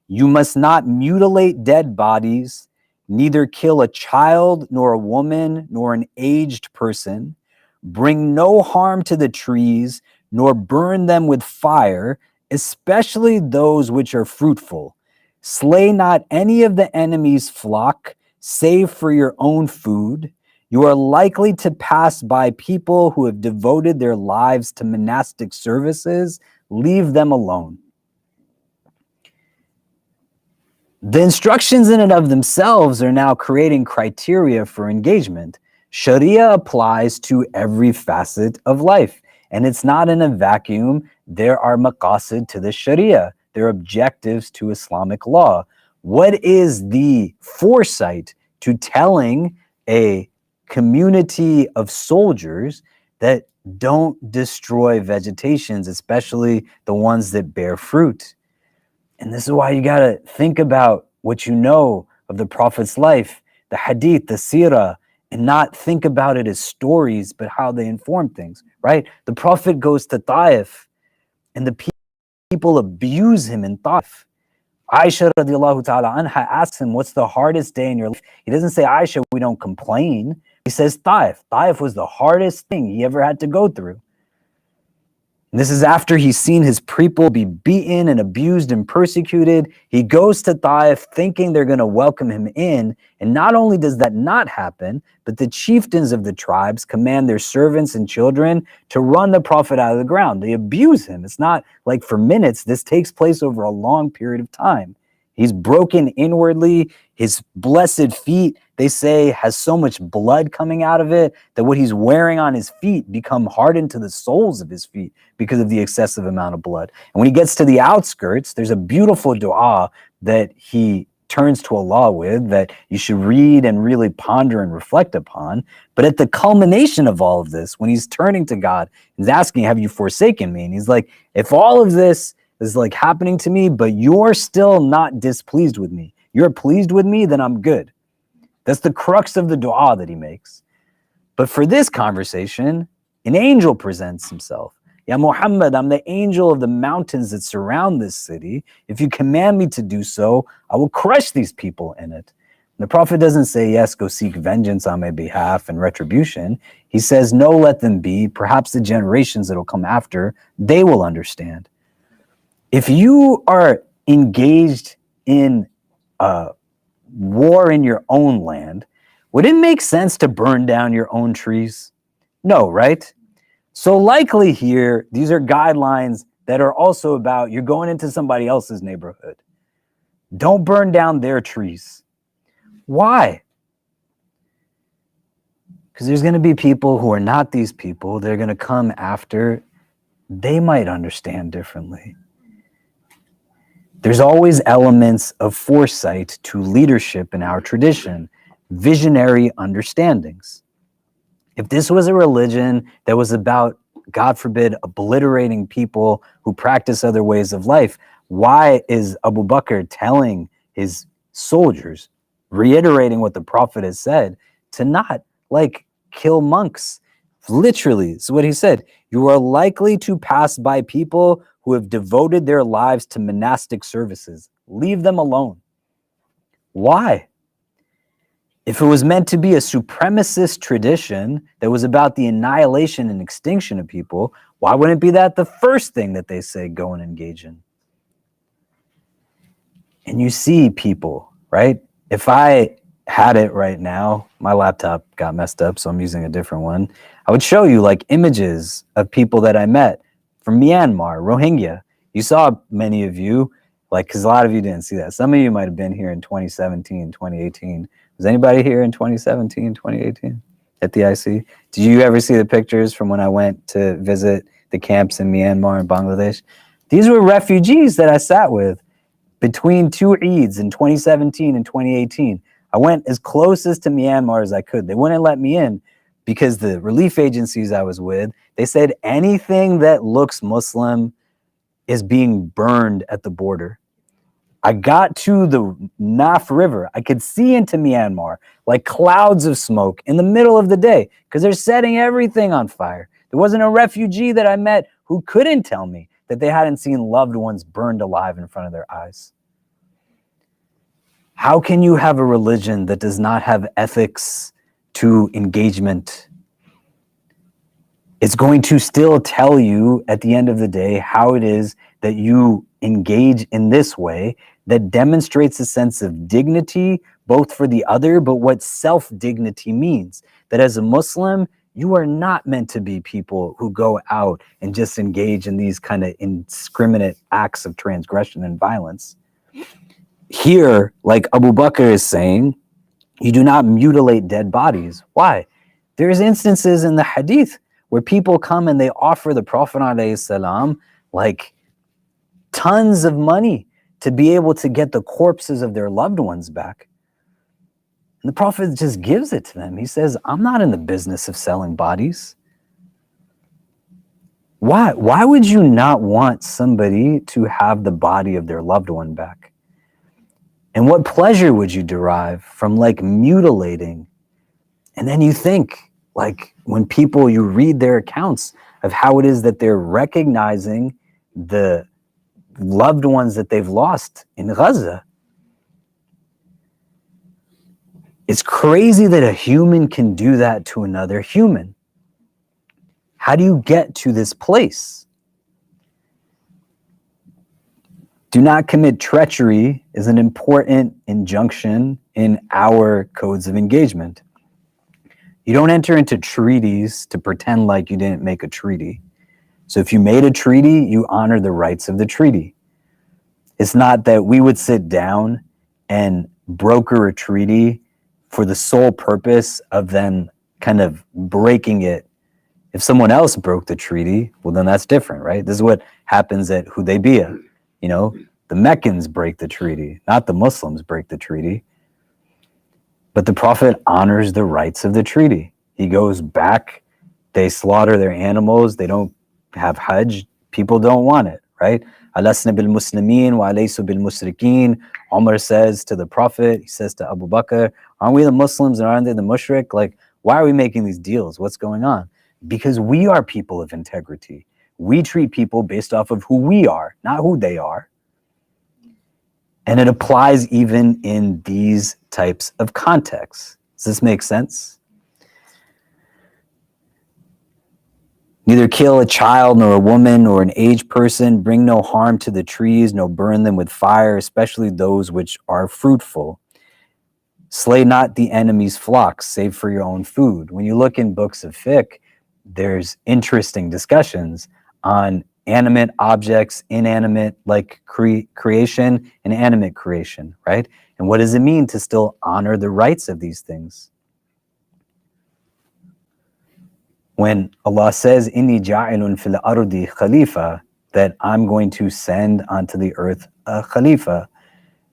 You must not mutilate dead bodies, neither kill a child, nor a woman, nor an aged person. Bring no harm to the trees, nor burn them with fire, especially those which are fruitful. Slay not any of the enemy's flock, save for your own food. You are likely to pass by people who have devoted their lives to monastic services. Leave them alone." The instructions in and of themselves are now creating criteria for engagement. Sharia applies to every facet of life, and it's not in a vacuum. There are maqasid to the Sharia. There are objectives to Islamic law. What is the foresight to telling a community of soldiers that don't destroy vegetations, especially the ones that bear fruit? And this is why you got to think about what you know of the Prophet's life, the Hadith, the Seerah, and not think about it as stories, but how they inform things, right? The Prophet goes to Taif, and the people abuse him in Taif. Aisha radiallahu ta'ala anha asks him, what's the hardest day in your life? He doesn't say, Aisha, we don't complain. He says Taif. Taif was the hardest thing he ever had to go through. And this is after he's seen his people be beaten and abused and persecuted. He goes to Taif thinking they're going to welcome him in. And not only does that not happen, but the chieftains of the tribes command their servants and children to run the Prophet out of the ground. They abuse him. It's not like for minutes. This takes place over a long period of time. He's broken inwardly. His blessed feet, they say, has so much blood coming out of it that what he's wearing on his feet become hardened to the soles of his feet because of the excessive amount of blood. And when he gets to the outskirts, there's a beautiful dua that he turns to Allah with, that you should read and really ponder and reflect upon. But at the culmination of all of this, when he's turning to God, he's asking, have you forsaken me? And he's like, if all of this is like happening to me, but you're still not displeased with me, you're pleased with me, then I'm good. That's the crux of the dua that he makes. But for this conversation, an angel presents himself. Ya Muhammad, I'm the angel of the mountains that surround this city. If you command me to do so, I will crush these people in it. And the Prophet doesn't say, yes, go seek vengeance on my behalf and retribution. He says, no, let them be. Perhaps the generations that will come after, they will understand. If you are engaged in war in your own land, would it make sense to burn down your own trees? No, right? So likely here, these are guidelines that are also about you're going into somebody else's neighborhood. Don't burn down their trees. Why? Because there's going to be people who are not these people. They're going to come after. They might understand differently. There's always elements of foresight to leadership in our tradition, visionary understandings. If this was a religion that was about, God forbid, obliterating people who practice other ways of life, why is Abu Bakr telling his soldiers, reiterating what the Prophet has said, to not like kill monks? Literally, it's what he said. You are likely to pass by people who have devoted their lives to monastic services. Leave them alone. Why? If it was meant to be a supremacist tradition that was about the annihilation and extinction of people, why wouldn't it be that the first thing that they say go and engage in? And you see people, right? If I had it right now, my laptop got messed up, so I'm using a different one. I would show you like images of people that I met from Myanmar, Rohingya. You saw many of you, like, because a lot of you didn't see that. Some of you might have been here in 2017, 2018. Was anybody here in 2017, 2018 at the IC? Did you ever see the pictures from when I went to visit the camps in Myanmar and Bangladesh? These were refugees that I sat with between two Eids in 2017 and 2018. I went as close as to Myanmar as I could. They wouldn't let me in because the relief agencies I was with, they said anything that looks Muslim is being burned at the border. I got to the Naf River. I could see into Myanmar like clouds of smoke in the middle of the day because they're setting everything on fire. There wasn't a refugee that I met who couldn't tell me that they hadn't seen loved ones burned alive in front of their eyes. How can you have a religion that does not have ethics to engagement? It's going to still tell you at the end of the day how it is that you engage in this way that demonstrates a sense of dignity, both for the other, but what self-dignity means. That as a Muslim, you are not meant to be people who go out and just engage in these kind of indiscriminate acts of transgression and violence. Here, like Abu Bakr is saying, you do not mutilate dead bodies. Why? There's instances in the Hadith where people come and they offer the Prophet ﷺ like tons of money to be able to get the corpses of their loved ones back. And the Prophet just gives it to them. He says, I'm not in the business of selling bodies. Why? Why would you not want somebody to have the body of their loved one back? And what pleasure would you derive from like mutilating? And then you think, like when people, you read their accounts of how it is that they're recognizing the loved ones that they've lost in Gaza. It's crazy that a human can do that to another human. How do you get to this place? Do not commit treachery is an important injunction in our codes of engagement. You don't enter into treaties to pretend like you didn't make a treaty. So if you made a treaty, you honor the rights of the treaty. It's not that we would sit down and broker a treaty for the sole purpose of then kind of breaking it. If someone else broke the treaty, well, then that's different, right? This is what happens at Hudaybiyah. You know, The Meccans break the treaty, not the Muslims break the treaty. But the Prophet honors the rights of the treaty. He goes back, they slaughter their animals, they don't have Hajj, people don't want it, right? Alasna bil Muslimin wa alaysu bil Musrikin. Umar says to the Prophet, he says to Abu Bakr, aren't we the Muslims and aren't they the mushrik? Like, why are we making these deals? What's going on? Because we are people of integrity. We treat people based off of who we are, not who they are. And it applies even in these types of contexts. Does this make sense? Neither kill a child nor a woman or an aged person, bring no harm to the trees, nor burn them with fire, especially those which are fruitful. Slay not the enemy's flocks, save for your own food. When you look in books of fiqh, there's interesting discussions on animate objects, inanimate, like creation, and animate creation, right? And what does it mean to still honor the rights of these things? When Allah says, Inni ja'ilun fil ardi khalifa, that I'm going to send onto the earth a khalifa,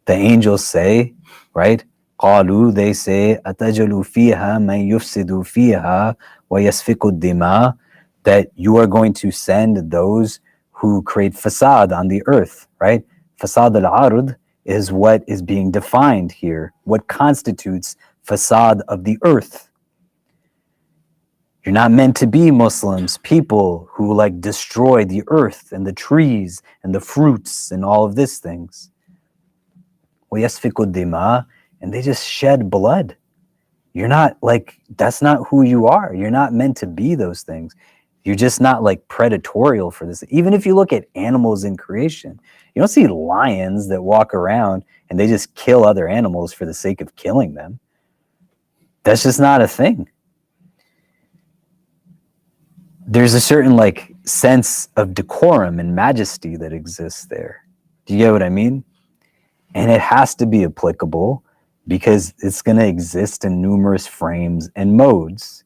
the angels say, right? Qalu, they say, Atajalu fiha man yufsidu fiha wa yasfiku dima, that you are going to send those who create fasad on the earth, right? Fasad al-ard is what is being defined here, what constitutes fasad of the earth. You're not meant to be Muslims, people who like destroy the earth and the trees and the fruits and all of these things. وَيَسْفِكُ الدِّمَاء, and they just shed blood. You're not like, that's not who you are. You're not meant to be those things. You're just not like predatorial for this. Even if you look at animals in creation, you don't see lions that walk around and they just kill other animals for the sake of killing them. That's just not a thing. There's a certain like sense of decorum and majesty that exists there. Do you get what I mean? And it has to be applicable because it's going to exist in numerous frames and modes.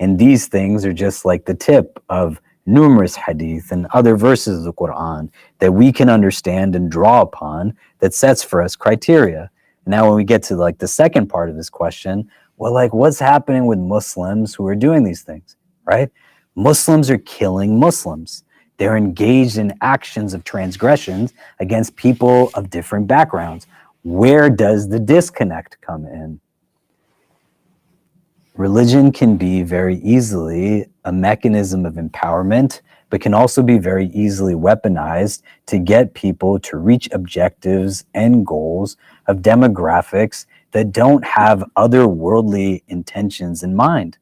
And these things are just like the tip of numerous hadith and other verses of the Quran that we can understand and draw upon that sets for us criteria. Now, when we get to like the second part of this question, well, like what's happening with Muslims who are doing these things, right? Muslims are killing Muslims. They're engaged in actions of transgressions against people of different backgrounds. Where does the disconnect come in? Religion can be very easily a mechanism of empowerment, but can also be very easily weaponized to get people to reach objectives and goals of demographics that don't have otherworldly intentions in mind.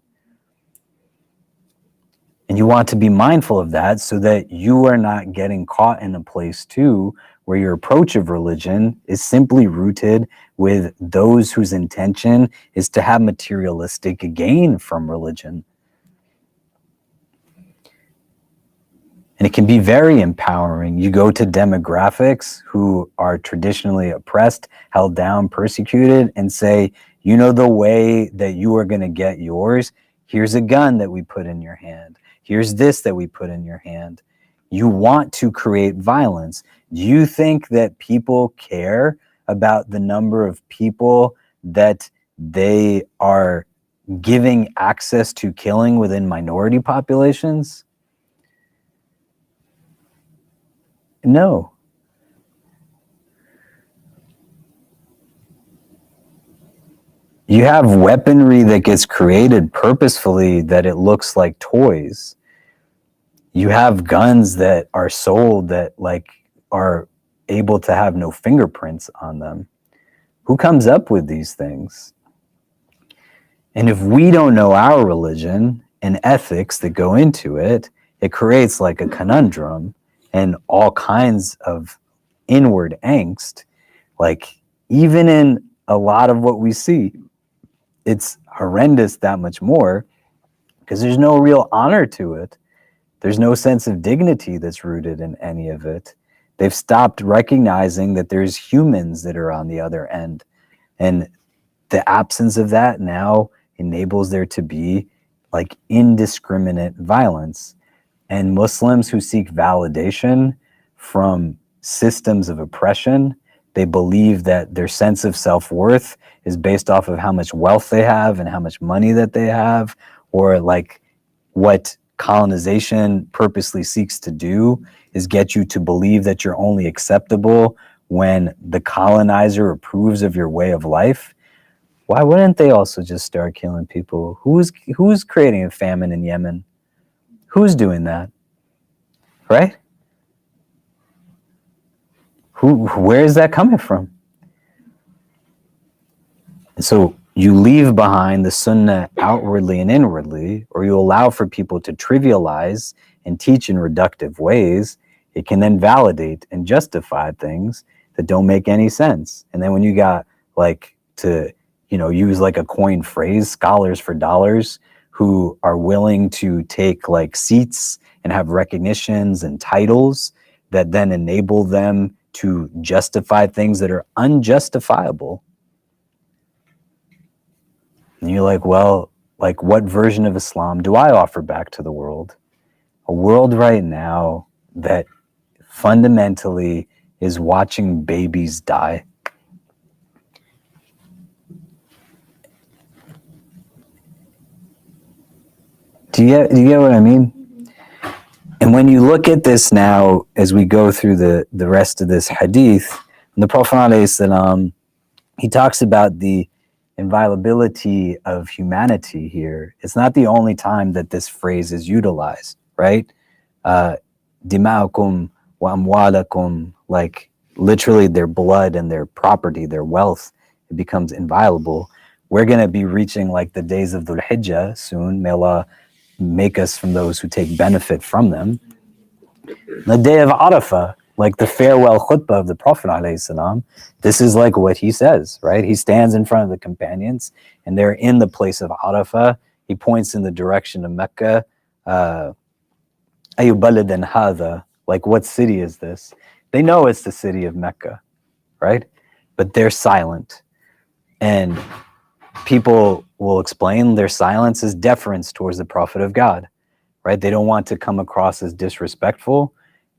And you want to be mindful of that so that you are not getting caught in a place too where your approach of religion is simply rooted with those whose intention is to have materialistic gain from religion. And it can be very empowering. You go to demographics who are traditionally oppressed, held down, persecuted, and say, you know the way that you are going to get yours? Here's a gun that we put in your hand. Here's this that we put in your hand. You want to create violence. Do you think that people care about the number of people that they are giving access to killing within minority populations? No. You have weaponry that gets created purposefully that it looks like toys. You have guns that are sold that like are able to have no fingerprints on them. Who comes up with these things? And if we don't know our religion and ethics that go into it, it creates like a conundrum and all kinds of inward angst. Like even in a lot of what we see, it's horrendous that much more because there's no real honor to it. There's no sense of dignity that's rooted in any of it. They've stopped recognizing that there's humans that are on the other end. And the absence of that now enables there to be like indiscriminate violence. And Muslims who seek validation from systems of oppression. They believe that their sense of self-worth is based off of how much wealth they have and how much money that they have, or like what colonization purposely seeks to do is get you to believe that you're only acceptable when the colonizer approves of your way of life. Why wouldn't they also just start killing people? Who's creating a famine in Yemen? Who's doing that? Right? Where is that coming from? And so you leave behind the sunnah outwardly and inwardly, or you allow for people to trivialize and teach in reductive ways. It can then validate and justify things that don't make any sense. And then when you got like to, use like a coined phrase, scholars for dollars, who are willing to take like seats and have recognitions and titles that then enable them to justify things that are unjustifiable. And you're like, well, like what version of Islam do I offer back to the world? A world right now that fundamentally is watching babies die. Do you get what I mean? And when you look at this now, as we go through the rest of this hadith, the Prophet ﷺ, he talks about the inviolability of humanity here. It's not the only time that this phrase is utilized, right? Dima'ukum wa amwalakum, like literally their blood and their property, their wealth, it becomes inviolable. We're going to be reaching like the days of Dhul Hijjah soon. May Allah make us from those who take benefit from them. The day of Arafah, like the farewell khutbah of the Prophet ﷺ, this is like what he says, right? He stands in front of the companions and they're in the place of Arafah. He points in the direction of Mecca. Ayu baladan hadha, like what city is this? They know it's the city of Mecca, right? But they're silent. And people will explain their silence as deference towards the Prophet of God, right? They don't want to come across as disrespectful.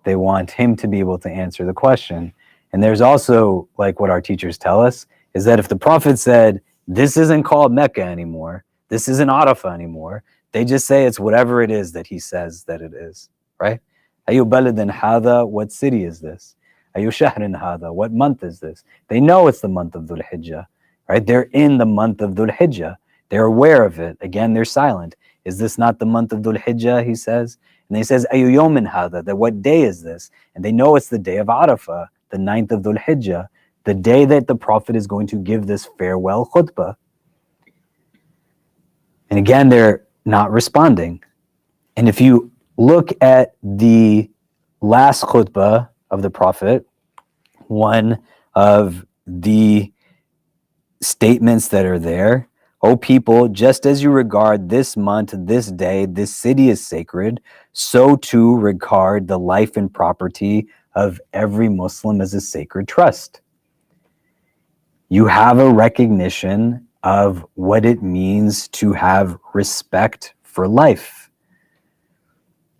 They want him to be able to answer the question. And there's also, like what our teachers tell us, is that if the Prophet said, this isn't called Mecca anymore, this isn't Arafah anymore, they just say it's whatever it is that he says that it is, right? Ayu baladin hadha, what city is this? Ayu shahrin hadha, what month is this? They know it's the month of Dhul Hijjah, right? They're in the month of Dhul Hijjah. They're aware of it. Again, they're silent. Is this not the month of Dhul Hijjah, he says? And he says, Ayu yomin hadha, that what day is this? And they know it's the day of Arafah, the 9th of Dhul Hijjah, the day that the Prophet is going to give this farewell khutbah. And again, they're not responding. And if you look at the last khutbah of the Prophet, one of the statements that are there, O people, just as you regard this month, this day, this city is sacred, so too regard the life and property of every Muslim as a sacred trust. You have a recognition of what it means to have respect for life.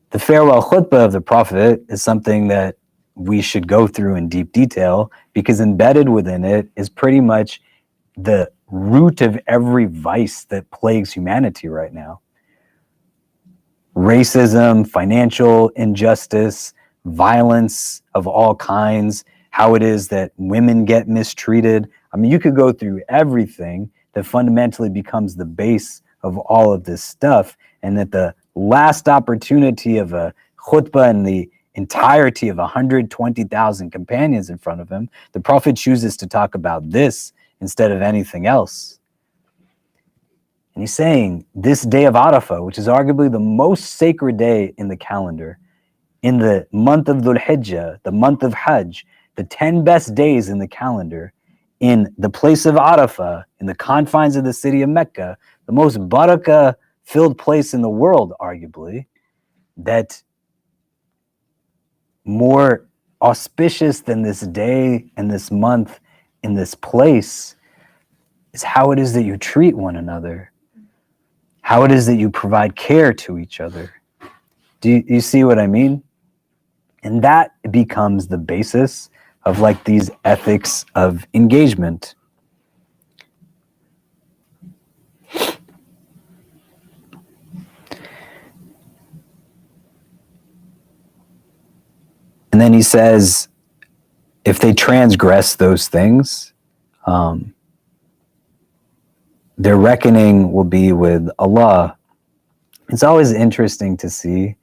The farewell khutbah of the Prophet is something that we should go through in deep detail, because embedded within it is pretty much the root of every vice that plagues humanity right now. Racism, financial injustice, violence of all kinds, how it is that women get mistreated. I mean, you could go through everything that fundamentally becomes the base of all of this stuff, and that the last opportunity of a khutbah and the entirety of 120,000 companions in front of him, the Prophet chooses to talk about this instead of anything else. And he's saying this day of Arafah, which is arguably the most sacred day in the calendar, in the month of Dhul Hijjah, the month of Hajj, the 10 best days in the calendar, in the place of Arafah, in the confines of the city of Mecca, the most barakah-filled place in the world, arguably, that more auspicious than this day and this month in this place is how it is that you treat one another, how it is that you provide care to each other. Do you see what I mean? And that becomes the basis of like these ethics of engagement. And then he says, if they transgress those things, their reckoning will be with Allah. It's always interesting to see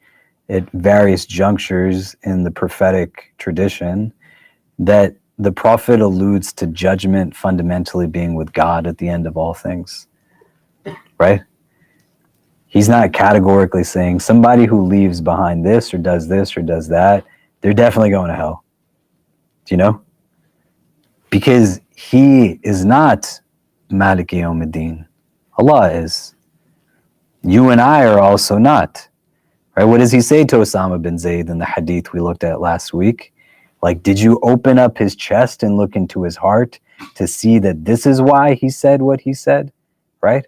at various junctures in the prophetic tradition that the prophet alludes to judgment fundamentally being with God at the end of all things, right? He's not categorically saying somebody who leaves behind this or does that, they're definitely going to hell. Do you know? Because he is not Malik Yawmiddin. Allah is. You and I are also not. Right? What does he say to Osama bin Zayd in the hadith we looked at last week? Like, did you open up his chest and look into his heart to see that this is why he said what he said? Right?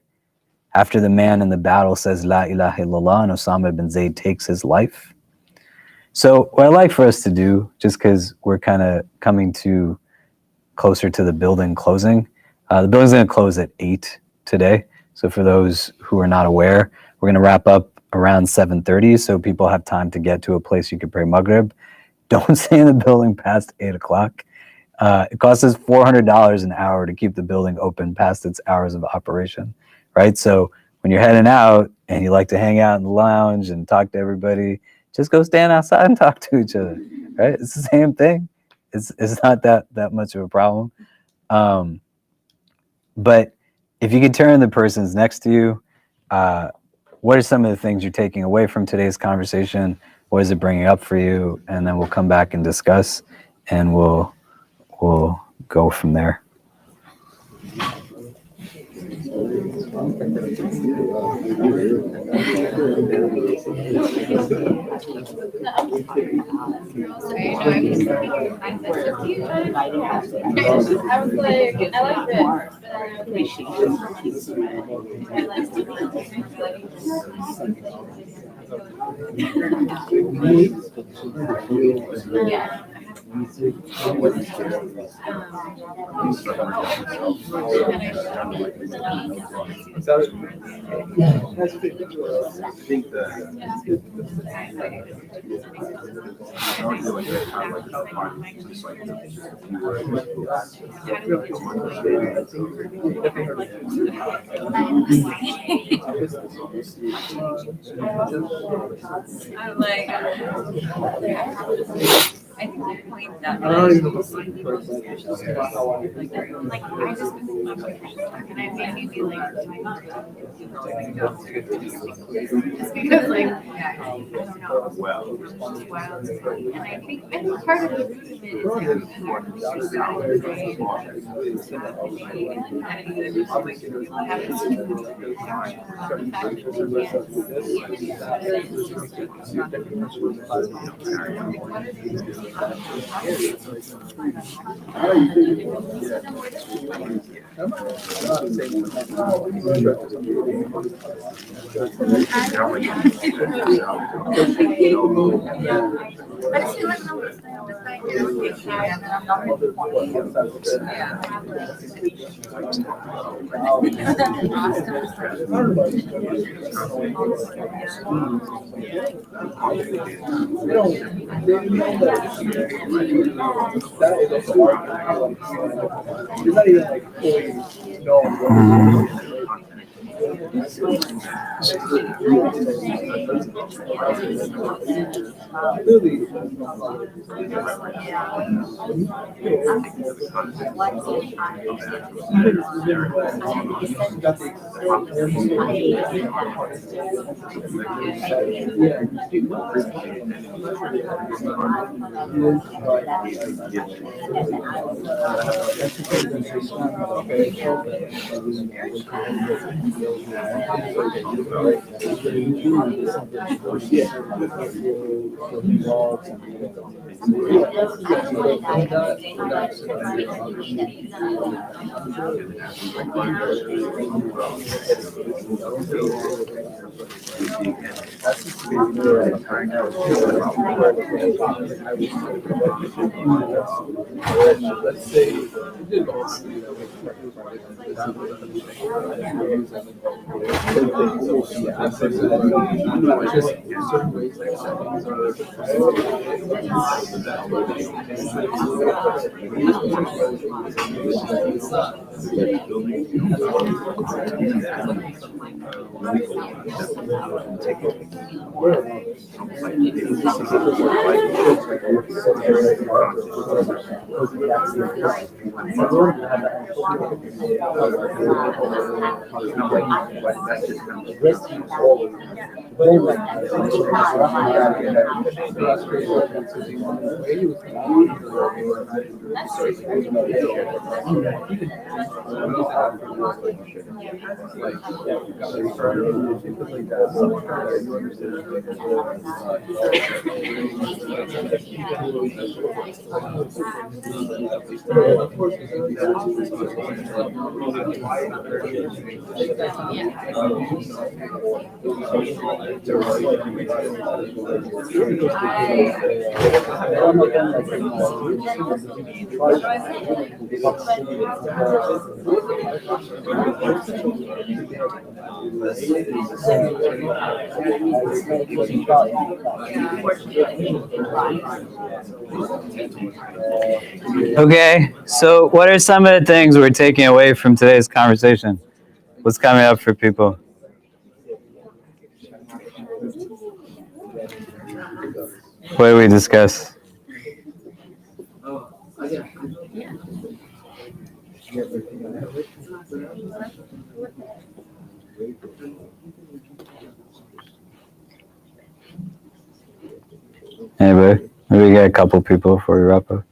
After the man in the battle says, La ilaha illallah, and Osama bin Zayd takes his life. So what I'd like for us to do, just because we're kind of coming to closer to the building closing, the building's going to close at 8 today. So for those who are not aware, we're going to wrap up around 7:30 so people have time to get to a place you can pray Maghrib. Don't stay in the building past 8 o'clock. It costs us $400 an hour to keep the building open past its hours of operation, right? So when you're heading out and you like to hang out in the lounge and talk to everybody, just go stand outside and talk to each other, right? It's the same thing. It's not that much of a problem. But if you could turn the persons next to you, what are some of the things you're taking away from today's conversation? What is it bringing up for you? And then we'll come back and discuss, and we'll go from there. I think the point that I just and I made me be like just because like I don't know and I think part of the root of it is Okay, so what are some of the things we're taking away from today's conversation? What's coming up for people? What did we discuss? Anybody? Maybe we get a couple people before we wrap up.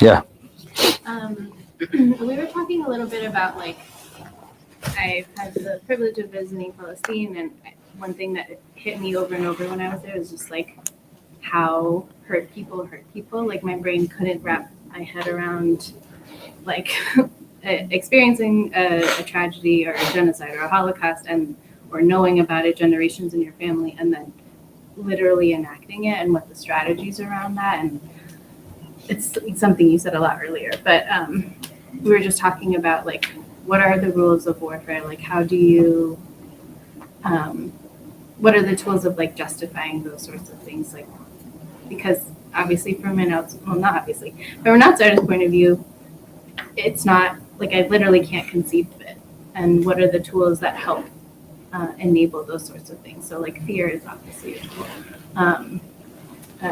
Yeah. We were talking a little bit about, like, I've had the privilege of visiting Palestine, and one thing that hit me over and over when I was there was just like how hurt people. Like, my brain couldn't wrap my head around like experiencing a tragedy or a genocide or a Holocaust, and or knowing about it generations in your family, and then literally enacting it and what the strategies around that. And it's something you said a lot earlier, but we were just talking about, like, what are the rules of warfare? Like, how do you, what are the tools of, like, justifying those sorts of things? Like, because obviously from an outsider's point of view, it's not, like, I literally can't conceive of it. And what are the tools that help enable those sorts of things? So, like, fear is obviously a tool.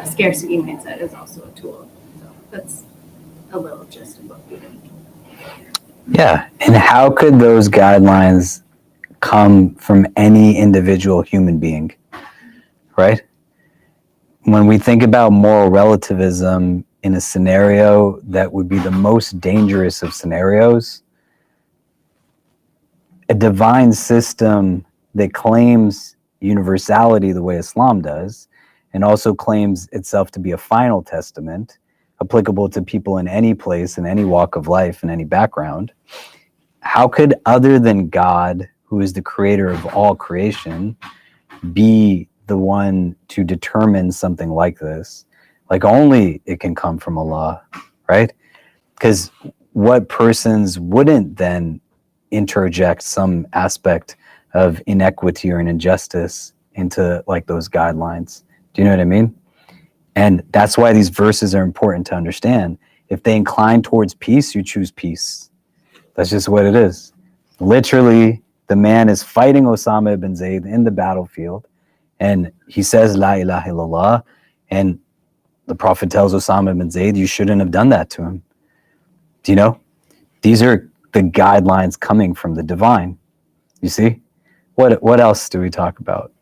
Scarcity mindset is also a tool. So that's a little gist of what we did. Yeah, and how could those guidelines come from any individual human being, right? When we think about moral relativism in a scenario that would be the most dangerous of scenarios, a divine system that claims universality the way Islam does, and also claims itself to be a final testament, applicable to people in any place, in any walk of life, in any background, how could, other than God, who is the creator of all creation, be the one to determine something like this? Like, only it can come from Allah, right? Because what persons wouldn't then interject some aspect of inequity or an injustice into, like, those guidelines? Do you know what I mean? And that's why these verses are important to understand. If they incline towards peace, you choose peace. That's just what it is. Literally, the man is fighting Osama ibn Zayd in the battlefield, and he says, La ilaha illallah, and the Prophet tells Osama ibn Zayd, you shouldn't have done that to him. Do you know? These are the guidelines coming from the divine. You see? What else do we talk about?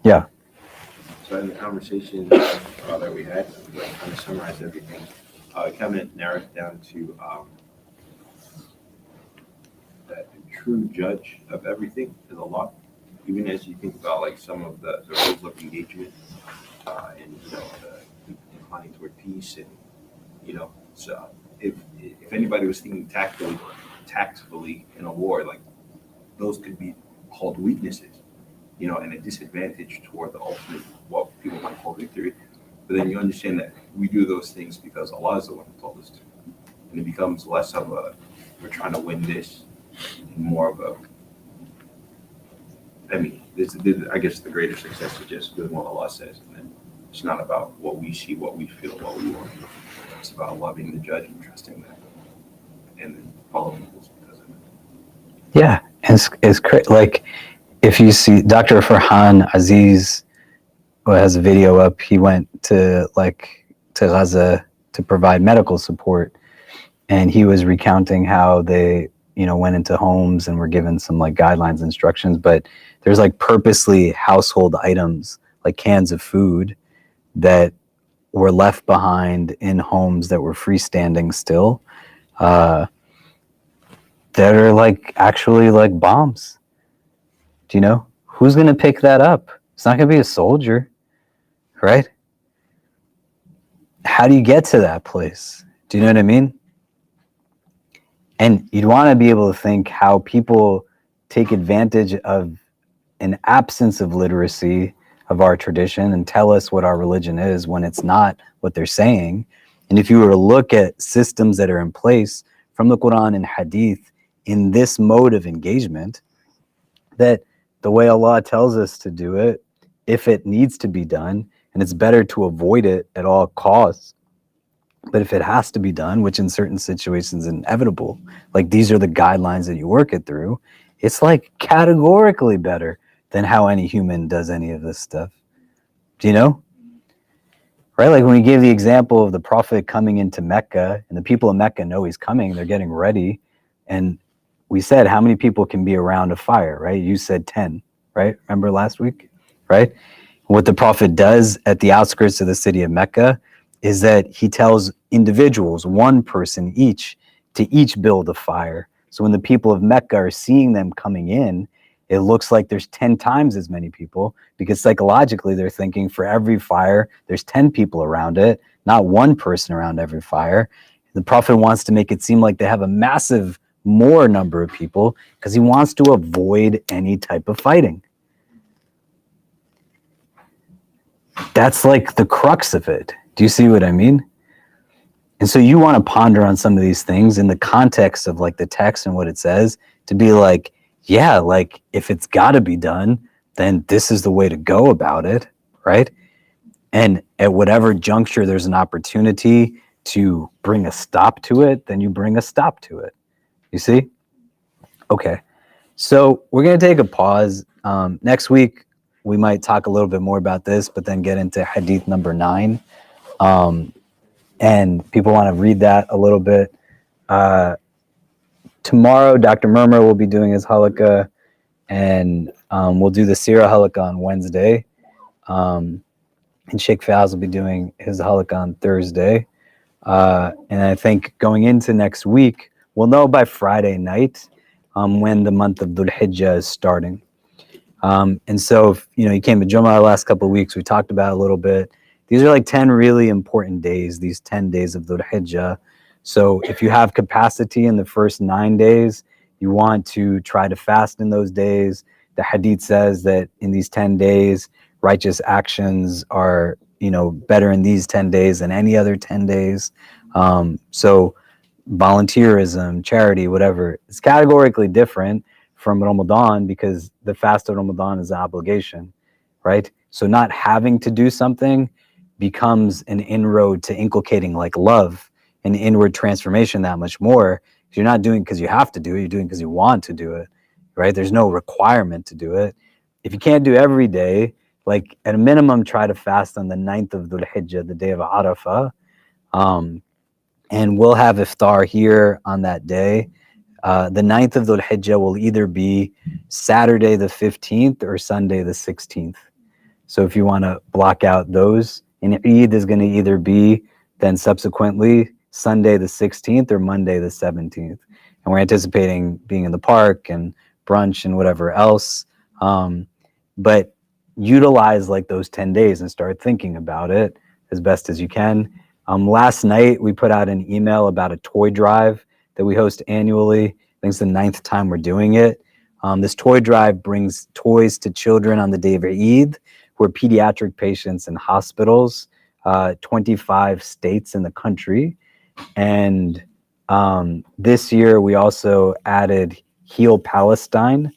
Yeah. So in the conversation that we had, like, kind of summarized everything, kind of narrowed it down to that the true judge of everything is Allah. Even as you think about, like, some of the rules of engagement and, you know, inclining toward peace, and, you know, so if anybody was thinking tactfully in a war, like, those could be called weaknesses, you know, and a disadvantage toward the ultimate, what people might call victory. But then you understand that we do those things because Allah is the one who told us to. And it becomes less of a, we're trying to win this, and more of a, I mean, I guess the greater success is just doing what Allah says. And then it's not about what we see, what we feel, what we want. It's about loving the judge and trusting that, and then following rules because of it. Yeah, it's like if you see Dr. Farhan Aziz, who has a video up, he went to Gaza to provide medical support, and he was recounting how they, you know, went into homes and were given some like guidelines, instructions, but there's like purposely household items like cans of food that were left behind in homes that were freestanding still, that are like actually like bombs. Do you know who's going to pick that up? It's not going to be a soldier, right? How do you get to that place? Do you know what I mean? And you'd want to be able to think how people take advantage of an absence of literacy of our tradition and tell us what our religion is when it's not what they're saying. And if you were to look at systems that are in place from the Quran and Hadith in this mode of engagement, that the way Allah tells us to do it, if it needs to be done, and it's better to avoid it at all costs, but if it has to be done, which in certain situations is inevitable, like these are the guidelines that you work it through, it's like categorically better than how any human does any of this stuff. Do you know? Right? Like when we gave the example of the Prophet coming into Mecca, and the people of Mecca know he's coming, they're getting ready, and we said how many people can be around a fire, right? You said 10, right? Remember last week, right? What the Prophet does at the outskirts of the city of Mecca is that he tells individuals, one person each, to each build a fire. So when the people of Mecca are seeing them coming in, it looks like there's 10 times as many people, because psychologically they're thinking for every fire, there's 10 people around it, not one person around every fire. The Prophet wants to make it seem like they have a massive more number of people because he wants to avoid any type of fighting. That's like the crux of it. Do you see what I mean? And so you want to ponder on some of these things in the context of like the text and what it says, to be like, yeah, like if it's got to be done, then this is the way to go about it, right? And at whatever juncture there's an opportunity to bring a stop to it, then you bring a stop to it. You see? Okay. So we're going to take a pause. Next week, we might talk a little bit more about this, but then get into Hadith number 9. And people want to read that a little bit. Tomorrow, Dr. Murmur will be doing his halaqah, and we'll do the Sirah halaqah on Wednesday. And Sheikh Faz will be doing his halaqah on Thursday. And I think going into next week, we'll know by Friday night when the month of Dhul Hijjah is starting. And so, if, you know, you came to Jummah the last couple of weeks, we talked about it a little bit. These are like 10 really important days, these 10 days of Dhul Hijjah. So if you have capacity in the first 9 days, you want to try to fast in those days. The Hadith says that in these 10 days, righteous actions are, you know, better in these 10 days than any other 10 days. So volunteerism, charity, whatever, it's categorically different from Ramadan, because the fast of Ramadan is an obligation, right? So not having to do something becomes an inroad to inculcating like love and inward transformation that much more. You're not doing because you have to do it, you're doing because you want to do it, right? There's no requirement to do it. If you can't do every day, like at a minimum, try to fast on the 9th of Dhul Hijjah, the day of Arafah. And we'll have iftar here on that day. The 9th of Dhul Hijjah will either be Saturday the 15th or Sunday the 16th. So if you want to block out those, and Eid is going to either be then subsequently Sunday the 16th or Monday the 17th. And we're anticipating being in the park and brunch and whatever else. But utilize like those 10 days and start thinking about it as best as you can. Last night, we put out an email about a toy drive that we host annually. I think it's the 9th time we're doing it. This toy drive brings toys to children on the day of Eid who are pediatric patients in hospitals, 25 states in the country. And this year we also added Heal Palestine,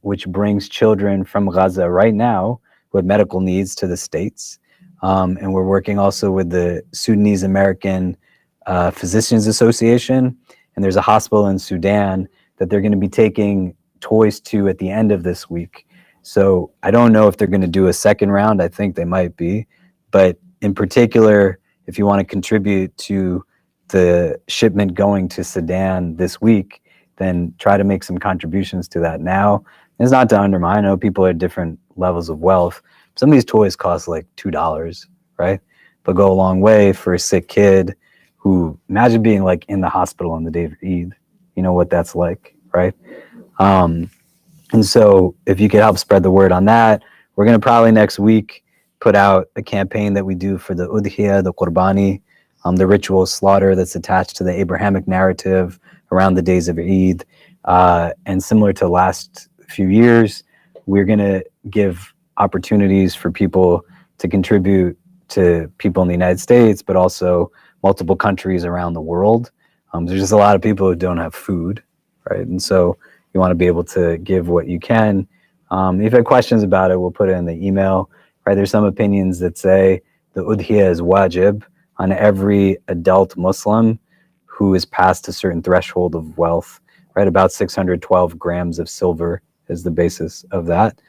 which brings children from Gaza right now with medical needs to the States. And we're working also with the Sudanese American Physicians Association. And there's a hospital in Sudan that they're going to be taking toys to at the end of this week. So I don't know if they're going to do a second round. I think they might be. But in particular, if you want to contribute to the shipment going to Sudan this week, then try to make some contributions to that now. It's not to undermine. I know people are at different levels of wealth. Some of these toys cost like $2, right? But go a long way for a sick kid who, imagine being like in the hospital on the day of Eid. You know what that's like, right? And so if you could help spread the word on that, we're going to probably next week put out a campaign that we do for the udhiyah, the qurbani, the ritual slaughter that's attached to the Abrahamic narrative around the days of Eid. And similar to the last few years, we're going to give opportunities for people to contribute to people in the United States, but also multiple countries around the world. There's just a lot of people who don't have food, right? And so you want to be able to give what you can. If you have questions about it, we'll put it in the email, right? There's some opinions that say the udhiyah is wajib on every adult Muslim who is past a certain threshold of wealth, right? About 612 grams of silver is the basis of that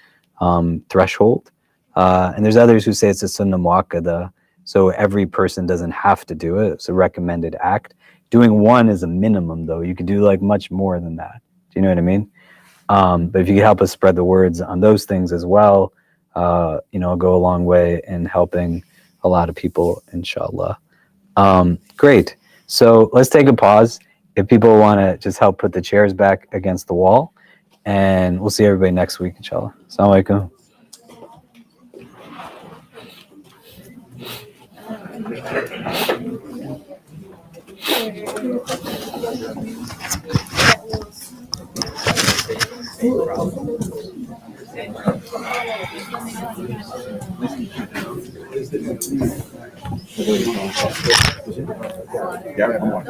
threshold. And there's others who say it's a sunnah muakkada, so every person doesn't have to do it. It's a recommended act. Doing one is a minimum, though. You could do like much more than that. Do you know what I mean? But if you could help us spread the words on those things as well, it'll go a long way in helping a lot of people, inshallah. Great. So let's take a pause. If people want to just help put the chairs back against the wall, and we'll see everybody next week, inshallah. Assalamu alaikum. Yeah, come on.